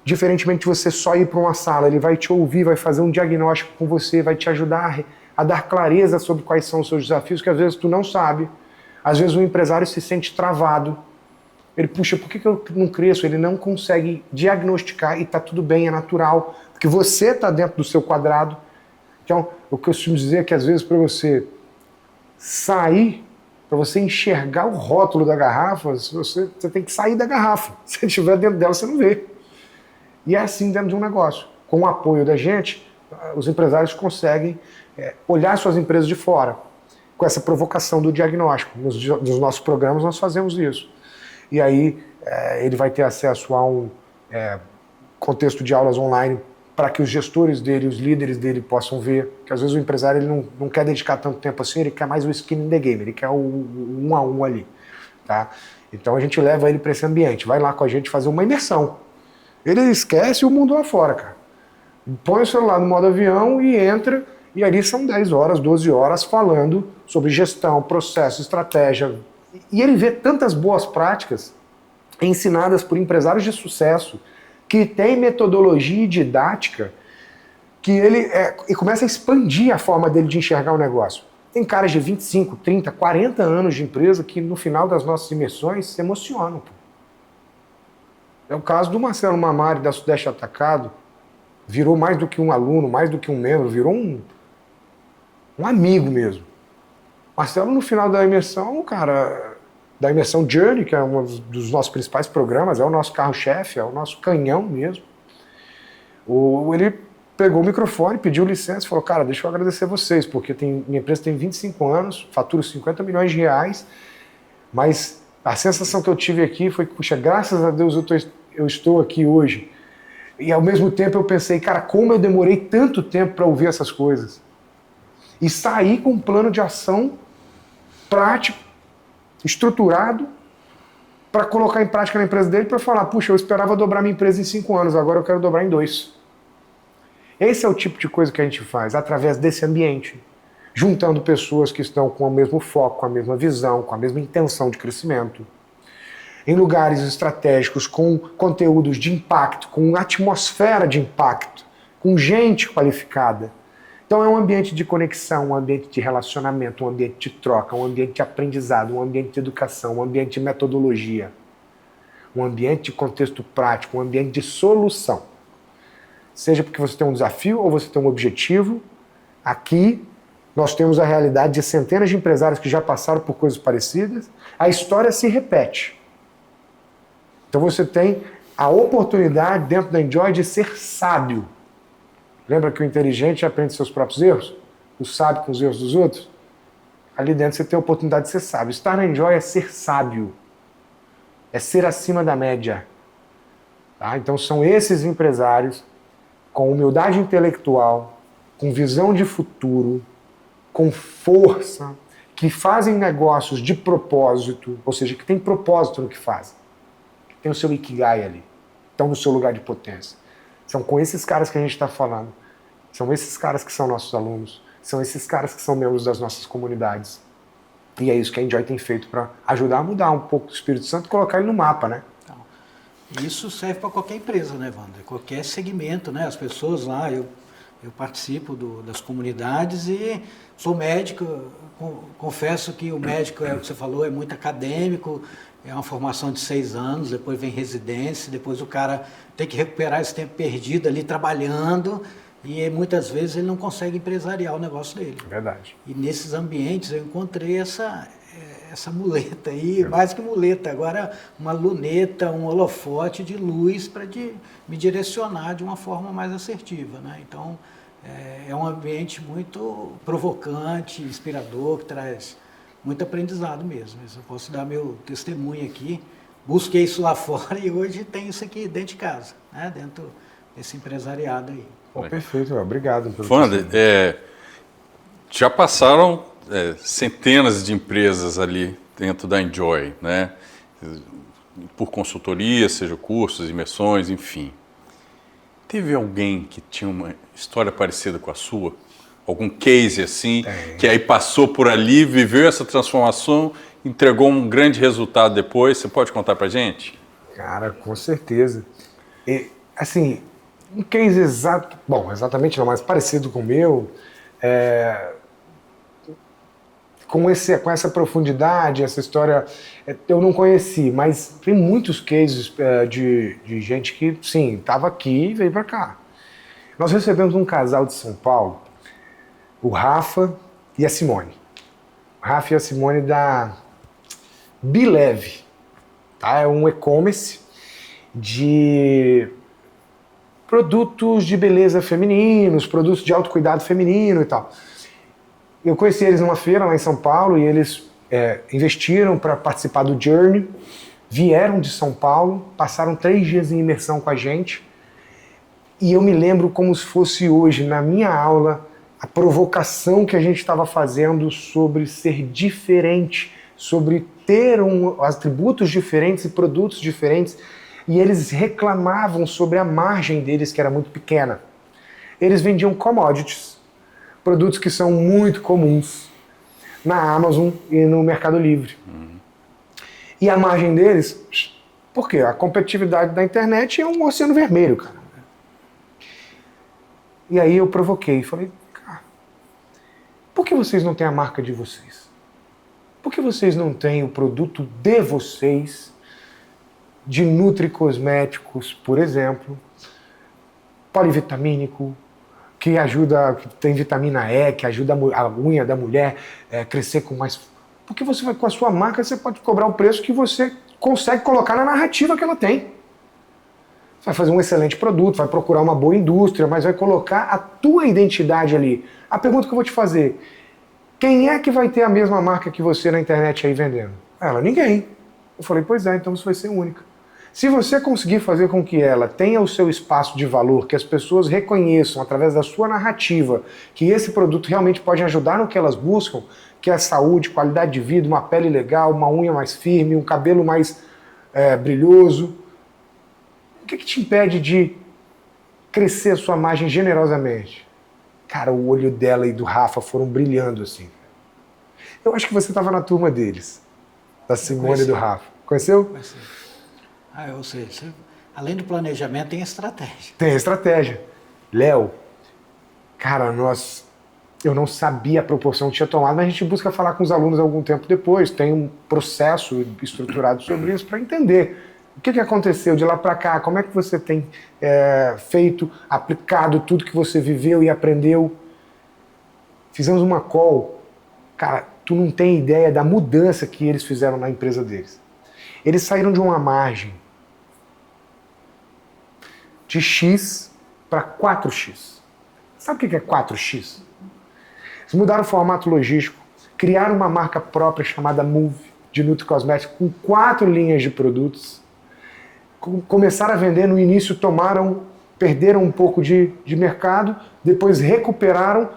diferentemente de você só ir para uma sala, ele vai te ouvir, vai fazer um diagnóstico com você, vai te ajudar a dar clareza sobre quais são os seus desafios, que às vezes tu não sabe. Às vezes o empresário se sente travado. Ele, puxa, por que eu não cresço? Ele não consegue diagnosticar e está tudo bem, é natural, porque você está dentro do seu quadrado. Então, o que eu costumo dizer é que às vezes para você sair, para você enxergar o rótulo da garrafa, você tem que sair da garrafa. Se estiver dentro dela, você não vê. E é assim dentro de um negócio. Com o apoio da gente, os empresários conseguem olhar suas empresas de fora, com essa provocação do diagnóstico. Nos nossos programas nós fazemos isso. E aí ele vai ter acesso a um contexto de aulas online para que os gestores dele, os líderes dele possam ver, que às vezes o empresário ele não quer dedicar tanto tempo assim, ele quer mais o skin in the game, ele quer o 1 a 1 ali. Tá? Então a gente leva ele para esse ambiente, vai lá com a gente fazer uma imersão. Ele esquece o mundo lá fora, cara. Põe o celular no modo avião e entra, e ali são 10 horas, 12 horas falando sobre gestão, processo, estratégia. E ele vê tantas boas práticas ensinadas por empresários de sucesso que tem metodologia e didática que ele e começa a expandir a forma dele de enxergar o negócio. Tem caras de 25, 30, 40 anos de empresa que no final das nossas imersões se emocionam. Pô. É o caso do Marcelo Mamari, da Sudeste Atacado, virou mais do que um aluno, mais do que um membro, virou um amigo mesmo. Marcelo, no final da imersão, cara, da imersão Journey, que é um dos nossos principais programas, é o nosso carro-chefe, é o nosso canhão mesmo. Ele pegou o microfone, pediu licença e falou, cara, deixa eu agradecer vocês, porque minha empresa tem 25 anos, faturo 50 milhões de reais, mas a sensação que eu tive aqui foi que, puxa, graças a Deus eu estou aqui hoje. E ao mesmo tempo eu pensei, cara, como eu demorei tanto tempo para ouvir essas coisas. E sair com um plano de ação prático, estruturado, para colocar em prática na empresa dele, para falar, puxa, eu esperava dobrar minha empresa em 5 anos, agora eu quero dobrar em 2. Esse é o tipo de coisa que a gente faz, através desse ambiente, juntando pessoas que estão com o mesmo foco, com a mesma visão, com a mesma intenção de crescimento, em lugares estratégicos, com conteúdos de impacto, com atmosfera de impacto, com gente qualificada. Então é um ambiente de conexão, um ambiente de relacionamento, um ambiente de troca, um ambiente de aprendizado, um ambiente de educação, um ambiente de metodologia, um ambiente de contexto prático, um ambiente de solução. Seja porque você tem um desafio ou você tem um objetivo, aqui nós temos a realidade de centenas de empresários que já passaram por coisas parecidas, a história se repete. Então você tem a oportunidade dentro da Enjoy de ser sábio. Lembra que o inteligente aprende seus próprios erros? O sábio com os erros dos outros? Ali dentro você tem a oportunidade de ser sábio. Estar na Enjoy é ser sábio. É ser acima da média. Tá? Então são esses empresários com humildade intelectual, com visão de futuro, com força, que fazem negócios de propósito, ou seja, que tem propósito no que fazem. Tem o seu Ikigai ali. Estão no seu lugar de potência. São com esses caras que a gente está falando. São esses caras que são nossos alunos. São esses caras que são membros das nossas comunidades. E é isso que a Enjoy tem feito para ajudar a mudar um pouco do Espírito Santo e colocar ele no mapa, né? Então, isso serve para qualquer empresa, né, Wander? Qualquer segmento, né? As pessoas lá, eu participo das comunidades e sou médico. Confesso que o médico, é o que você falou, é muito acadêmico. É uma formação de 6 anos, depois vem residência, depois o cara tem que recuperar esse tempo perdido ali trabalhando e muitas vezes ele não consegue empresariar o negócio dele. Verdade. E nesses ambientes eu encontrei essa muleta aí, mais que muleta, agora uma luneta, um holofote de luz para me direcionar de uma forma mais assertiva, né? Então, é um ambiente muito provocante, inspirador, que traz muito aprendizado mesmo. Eu posso dar meu testemunho aqui. Busquei isso lá fora e hoje tenho isso aqui dentro de casa, né? Dentro desse empresariado aí. Pô, perfeito, obrigado. Wander, já passaram centenas de empresas ali dentro da Enjoy, né? Por consultoria, seja cursos, imersões, enfim. Teve alguém que tinha uma história parecida com a sua? Algum case assim, que aí passou por ali, viveu essa transformação, entregou um grande resultado depois? Você pode contar pra gente? Cara, com certeza. E, assim, um case exato, bom, exatamente não, mas parecido com o meu, com essa profundidade, essa história, eu não conheci, mas tem muitos cases de gente que, sim, estava aqui e veio para cá. Nós recebemos um casal de São Paulo, o Rafa e a Simone. O Rafa e a Simone da Bilev, tá? É um e-commerce de produtos de beleza femininos, produtos de autocuidado feminino e tal. Eu conheci eles numa feira lá em São Paulo e eles investiram para participar do Journey, vieram de São Paulo, passaram 3 dias em imersão com a gente e eu me lembro como se fosse hoje, na minha aula, a provocação que a gente estava fazendo sobre ser diferente, sobre ter atributos diferentes e produtos diferentes, e eles reclamavam sobre a margem deles, que era muito pequena. Eles vendiam commodities, produtos que são muito comuns na Amazon e no Mercado Livre. E a margem deles, por quê? A competitividade da internet é um oceano vermelho, cara. E aí eu provoquei, falei, cara, por que vocês não têm a marca de vocês? Por que vocês não têm o produto de vocês, de nutricosméticos, por exemplo, polivitamínico, que tem vitamina E, que ajuda a unha da mulher a crescer com mais... Porque você vai com a sua marca, você pode cobrar o preço que você consegue colocar na narrativa que ela tem. Você vai fazer um excelente produto, vai procurar uma boa indústria, mas vai colocar a tua identidade ali. A pergunta que eu vou te fazer, quem é que vai ter a mesma marca que você na internet aí vendendo? Ela, ninguém. Eu falei, pois é, então você vai ser única. Se você conseguir fazer com que ela tenha o seu espaço de valor, que as pessoas reconheçam através da sua narrativa que esse produto realmente pode ajudar no que elas buscam, que é saúde, qualidade de vida, uma pele legal, uma unha mais firme, um cabelo mais brilhoso, o que te impede de crescer a sua margem generosamente? Cara, o olho dela e do Rafa foram brilhando assim. Eu acho que você estava na turma deles, da Simone e do Rafa. Conheceu? Conheci. Ou seja, além do planejamento, tem estratégia. Tem estratégia. Léo, cara, eu não sabia a proporção que tinha tomado, mas a gente busca falar com os alunos algum tempo depois, tem um processo estruturado sobre isso para entender o que aconteceu de lá para cá, como é que você tem feito, aplicado tudo que você viveu e aprendeu. Fizemos uma call, cara, tu não tem ideia da mudança que eles fizeram na empresa deles. Eles saíram de uma margem de X para 4X. Sabe o que é 4X? Eles mudaram o formato logístico, criaram uma marca própria chamada Move, de nutricosméticos, com 4 linhas de produtos. Começaram a vender, no início perderam um pouco de mercado, depois recuperaram,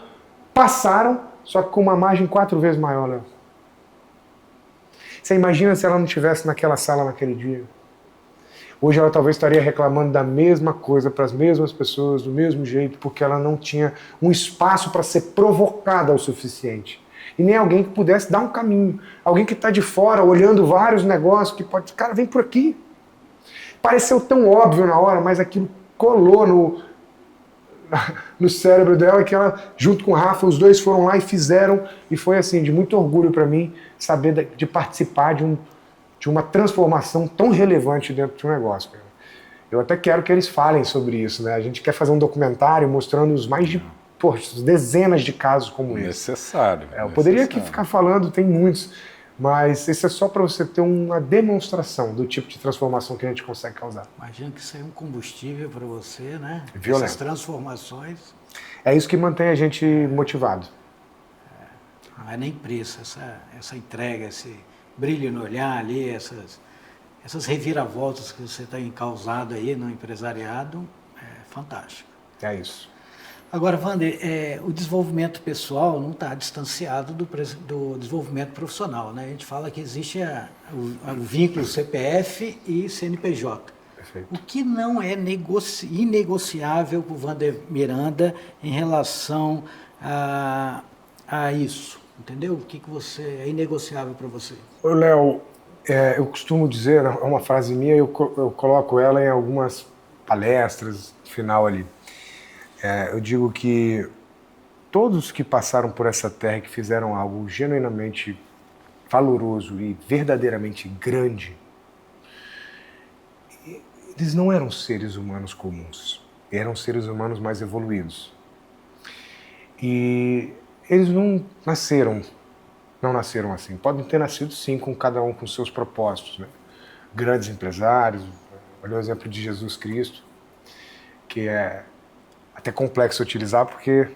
passaram, só que com uma margem 4 vezes maior, Léo. Você imagina se ela não estivesse naquela sala naquele dia? Hoje ela talvez estaria reclamando da mesma coisa para as mesmas pessoas, do mesmo jeito, porque ela não tinha um espaço para ser provocada o suficiente. E nem alguém que pudesse dar um caminho. Alguém que está de fora, olhando vários negócios, que pode... Cara, vem por aqui. Pareceu tão óbvio na hora, mas aquilo colou no cérebro dela, que ela, junto com o Rafa, os dois foram lá e fizeram, e foi assim, de muito orgulho para mim, saber de participar de uma transformação tão relevante dentro de um negócio. Cara. Eu até quero que eles falem sobre isso, né? A gente quer fazer um documentário mostrando os mais de dezenas de casos como esse. Necessário. Eu poderia aqui ficar falando, tem muitos, Mas isso é só para você ter uma demonstração do tipo de transformação que a gente consegue causar. Imagino que isso é um combustível para você, né? Violento. Essas transformações. É isso que mantém a gente motivado. Não é nem preço, essa entrega, esse brilho no olhar ali, essas reviravoltas que você tem causado aí no empresariado, é fantástico. É isso. Agora, Wander, o desenvolvimento pessoal não está distanciado do desenvolvimento profissional, né? A gente fala que existe o vínculo CPF e CNPJ. Perfeito. O que não é inegociável para o Wander Miranda em relação a isso? Entendeu? O que é inegociável para você? Ô, Léo, eu costumo dizer, é uma frase minha, eu coloco ela em algumas palestras, no final ali. Eu digo que todos que passaram por essa terra e que fizeram algo genuinamente valoroso e verdadeiramente grande, eles não eram seres humanos comuns, eram seres humanos mais evoluídos. E eles não nasceram assim. Podem ter nascido sim, com cada um com seus propósitos, né? Grandes empresários, olha o exemplo de Jesus Cristo, que é até complexo utilizar porque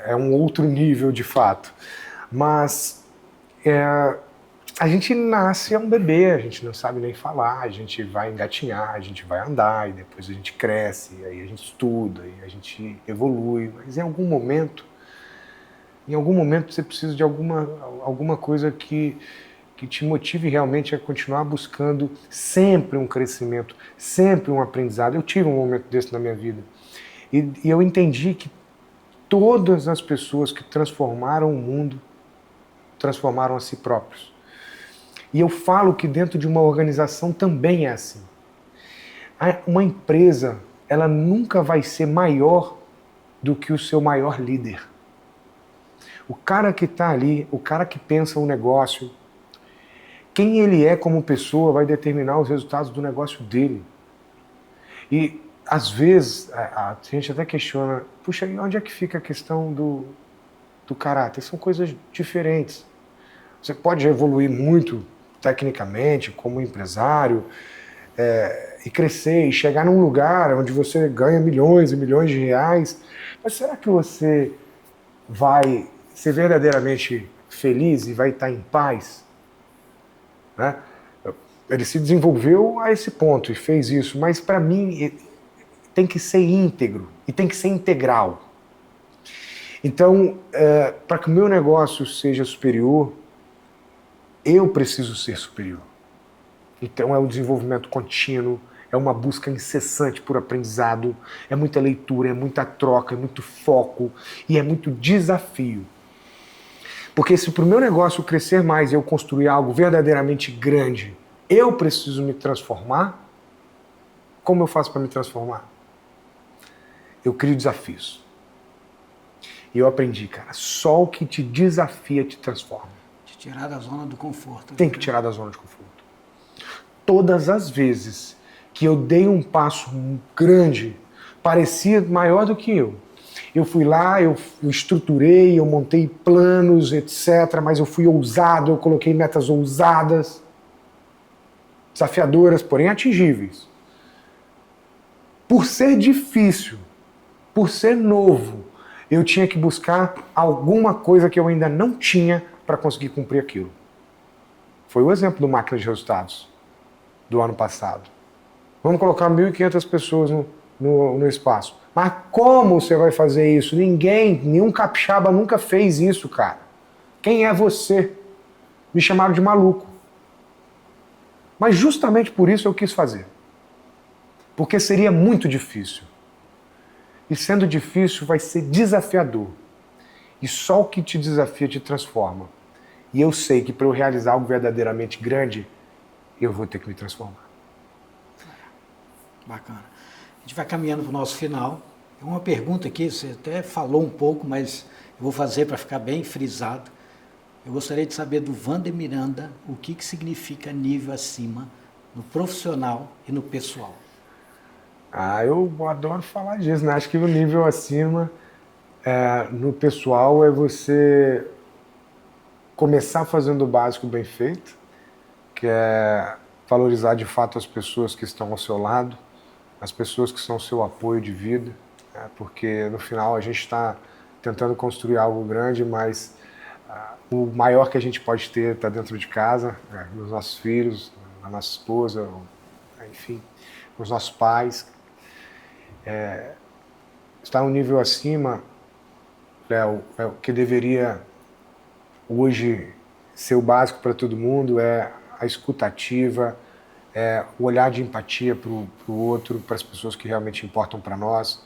é um outro nível de fato. Mas a gente nasce um bebê, a gente não sabe nem falar, a gente vai engatinhar, a gente vai andar, e depois a gente cresce, aí a gente estuda, e a gente evolui. Mas em algum momento você precisa de alguma coisa que te motive realmente a continuar buscando sempre um crescimento, sempre um aprendizado. Eu tive um momento desse na minha vida. E eu entendi que todas as pessoas que transformaram o mundo, transformaram a si próprios. E eu falo que dentro de uma organização também é assim. Uma empresa, ela nunca vai ser maior do que o seu maior líder. O cara que está ali, o cara que pensa o negócio, quem ele é como pessoa vai determinar os resultados do negócio dele. E, às vezes, a gente até questiona, puxa, e onde é que fica a questão do caráter? São coisas diferentes. Você pode evoluir muito tecnicamente, como empresário, e crescer, e chegar num lugar onde você ganha milhões e milhões de reais, mas será que você vai ser verdadeiramente feliz e vai estar em paz? Né? Ele se desenvolveu a esse ponto e fez isso, mas para mim tem que ser íntegro e tem que ser integral. Então, para que o meu negócio seja superior, eu preciso ser superior. Então é um desenvolvimento contínuo, é uma busca incessante por aprendizado, é muita leitura, é muita troca, é muito foco e é muito desafio. Porque se para o meu negócio crescer mais e eu construir algo verdadeiramente grande, eu preciso me transformar, como eu faço para me transformar? Eu crio desafios. E eu aprendi, cara, só o que te desafia te transforma. Te tirar da zona do conforto. Tem que tirar da zona de conforto. Todas as vezes que eu dei um passo grande, parecia maior do que eu fui lá, eu estruturei, eu montei planos, etc., mas eu fui ousado, eu coloquei metas ousadas, desafiadoras, porém atingíveis. Por ser difícil, por ser novo, eu tinha que buscar alguma coisa que eu ainda não tinha para conseguir cumprir aquilo. Foi o exemplo do Máquina de Resultados do ano passado. Vamos colocar 1.500 pessoas no espaço. Mas como você vai fazer isso? Nenhum capixaba nunca fez isso, cara. Quem é você? Me chamaram de maluco. Mas justamente por isso eu quis fazer. Porque seria muito difícil. E sendo difícil, vai ser desafiador. E só o que te desafia te transforma. E eu sei que para eu realizar algo verdadeiramente grande, eu vou ter que me transformar. Bacana. A gente vai caminhando para o nosso final. Uma pergunta aqui, você até falou um pouco, mas eu vou fazer para ficar bem frisado. Eu gostaria de saber do Wander Miranda o que significa nível acima no profissional e no pessoal. Eu adoro falar disso, né? Acho que o nível acima no pessoal é você começar fazendo o básico bem feito, que é valorizar de fato as pessoas que estão ao seu lado, as pessoas que são o seu apoio de vida, né? Porque no final a gente está tentando construir algo grande, mas o maior que a gente pode ter está dentro de casa, né? Nos nossos filhos, na nossa esposa, enfim, nos nossos pais. Estar um nível acima, Léo, é o que deveria hoje ser o básico para todo mundo, é a escutativa, é o olhar de empatia para o outro, para as pessoas que realmente importam para nós,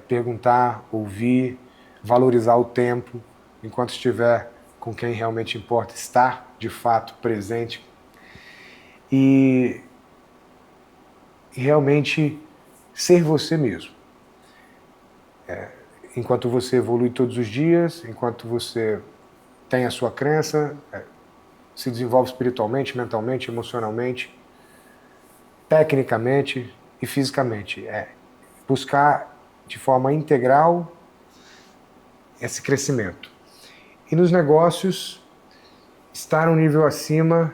perguntar, ouvir, valorizar o tempo, enquanto estiver com quem realmente importa, estar de fato presente e realmente ser você mesmo. Enquanto você evolui todos os dias, enquanto você tem a sua crença, se desenvolve espiritualmente, mentalmente, emocionalmente, tecnicamente e fisicamente. Buscar de forma integral esse crescimento. E nos negócios, estar um nível acima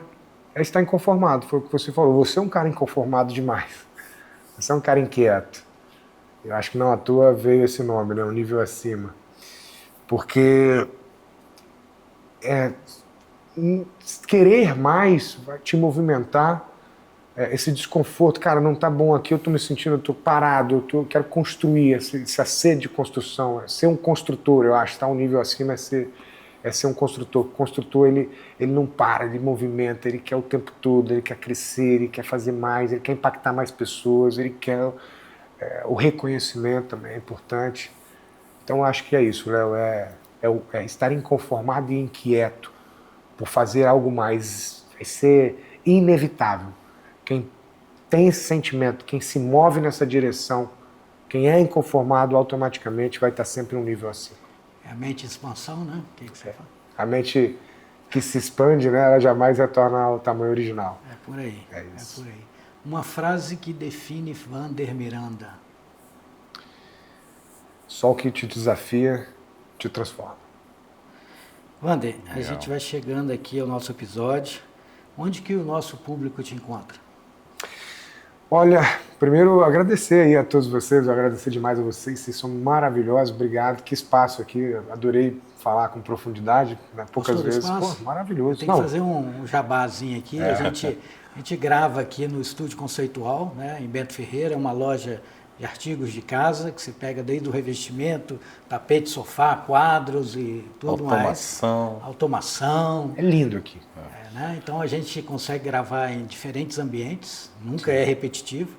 é estar inconformado. Foi o que você falou. Você é um cara inconformado demais. Você é um cara inquieto. Eu acho que não à toa veio esse nome, né? Um nível acima. Porque querer mais vai te movimentar. Esse desconforto, cara, não tá bom aqui, eu tô me sentindo, eu tô parado, eu quero construir, essa sede de construção, ser um construtor, eu acho, tá um nível acima, é ser um construtor. O construtor, ele não para, ele movimenta, ele quer o tempo todo, ele quer crescer, ele quer fazer mais, ele quer impactar mais pessoas, ele quer o reconhecimento também, é importante. Então, eu acho que é isso, Léo, é estar inconformado e inquieto por fazer algo mais, vai ser inevitável. Quem tem esse sentimento, quem se move nessa direção, quem é inconformado, automaticamente vai estar sempre um nível acima. É a mente em expansão, né? O que você fala? A mente que se expande, né, ela jamais retorna ao tamanho original. É por aí. É isso. É por aí. Uma frase que define Wander Miranda. Só o que te desafia, te transforma. Wander, a gente vai chegando aqui ao nosso episódio. Onde que o nosso público te encontra? Olha, primeiro agradecer aí a todos vocês, agradecer demais a vocês são maravilhosos, obrigado, que espaço aqui, adorei falar com profundidade, né? Poucas vezes, maravilhoso. Tem que fazer um jabazinho aqui, a gente grava aqui no Estúdio Conceitual, né, em Bento Ferreira, uma loja de artigos de casa, que você pega desde o revestimento, tapete, sofá, quadros e tudo mais. Automação. É lindo aqui. Né? Então a gente consegue gravar em diferentes ambientes, nunca é repetitivo.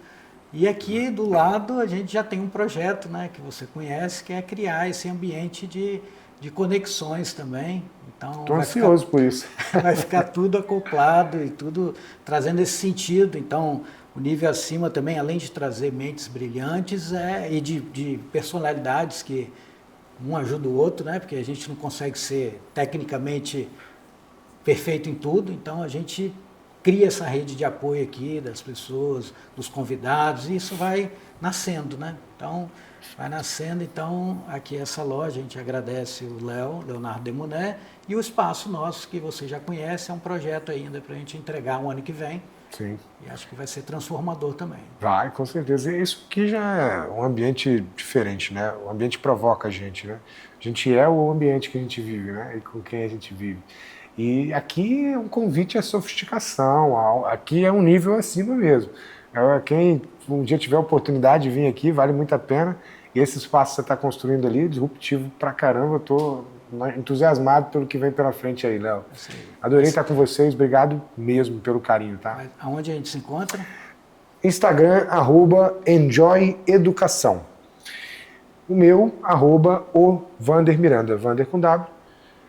E aqui do lado a gente já tem um projeto, né, que você conhece, que é criar esse ambiente de conexões também. Então, estou ansioso por isso. Vai ficar tudo acoplado e tudo trazendo esse sentido. Então, o nível acima também, além de trazer mentes brilhantes e de personalidades que um ajuda o outro, né? Porque a gente não consegue ser tecnicamente perfeito em tudo, então a gente cria essa rede de apoio aqui das pessoas, dos convidados, e isso vai nascendo, né? Então, vai nascendo, então, aqui essa loja, a gente agradece o Leonardo Demuné, e o espaço nosso, que você já conhece, é um projeto ainda para a gente entregar um ano que vem. Sim. E acho que vai ser transformador também. Vai, com certeza. E isso aqui já é um ambiente diferente, né? O ambiente provoca a gente, né? A gente é o ambiente que a gente vive, né? E com quem a gente vive. E aqui é um convite à sofisticação, aqui é um nível acima mesmo. Quem um dia tiver a oportunidade de vir aqui, vale muito a pena. E esse espaço que você está construindo ali, disruptivo pra caramba, eu estou entusiasmado pelo que vem pela frente aí, Léo. Adorei estar com vocês, obrigado mesmo pelo carinho, tá? Aonde a gente se encontra? Instagram, @enjoyeducação. O meu, o Wander Miranda, Wander com W.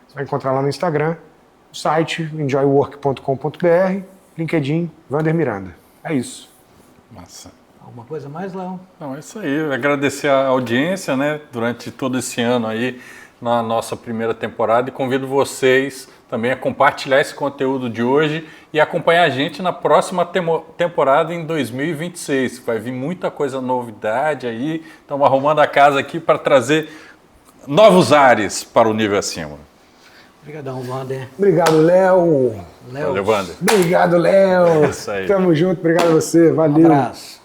Você vai encontrar lá no Instagram, o site enjoywork.com.br, LinkedIn, Wander Miranda. É isso. Massa. Alguma coisa mais, Léo? Não, é isso aí. Agradecer a audiência, né, durante todo esse ano aí, na nossa primeira temporada, e convido vocês também a compartilhar esse conteúdo de hoje e acompanhar a gente na próxima temporada em 2026. Vai vir muita coisa, novidade aí. Estamos arrumando a casa aqui para trazer novos ares para o nível acima. Obrigadão, Wander. Obrigado, Léo. Valeu, Wander. Obrigado, Léo. É isso aí. Tamo junto, obrigado a você. Valeu. Um abraço.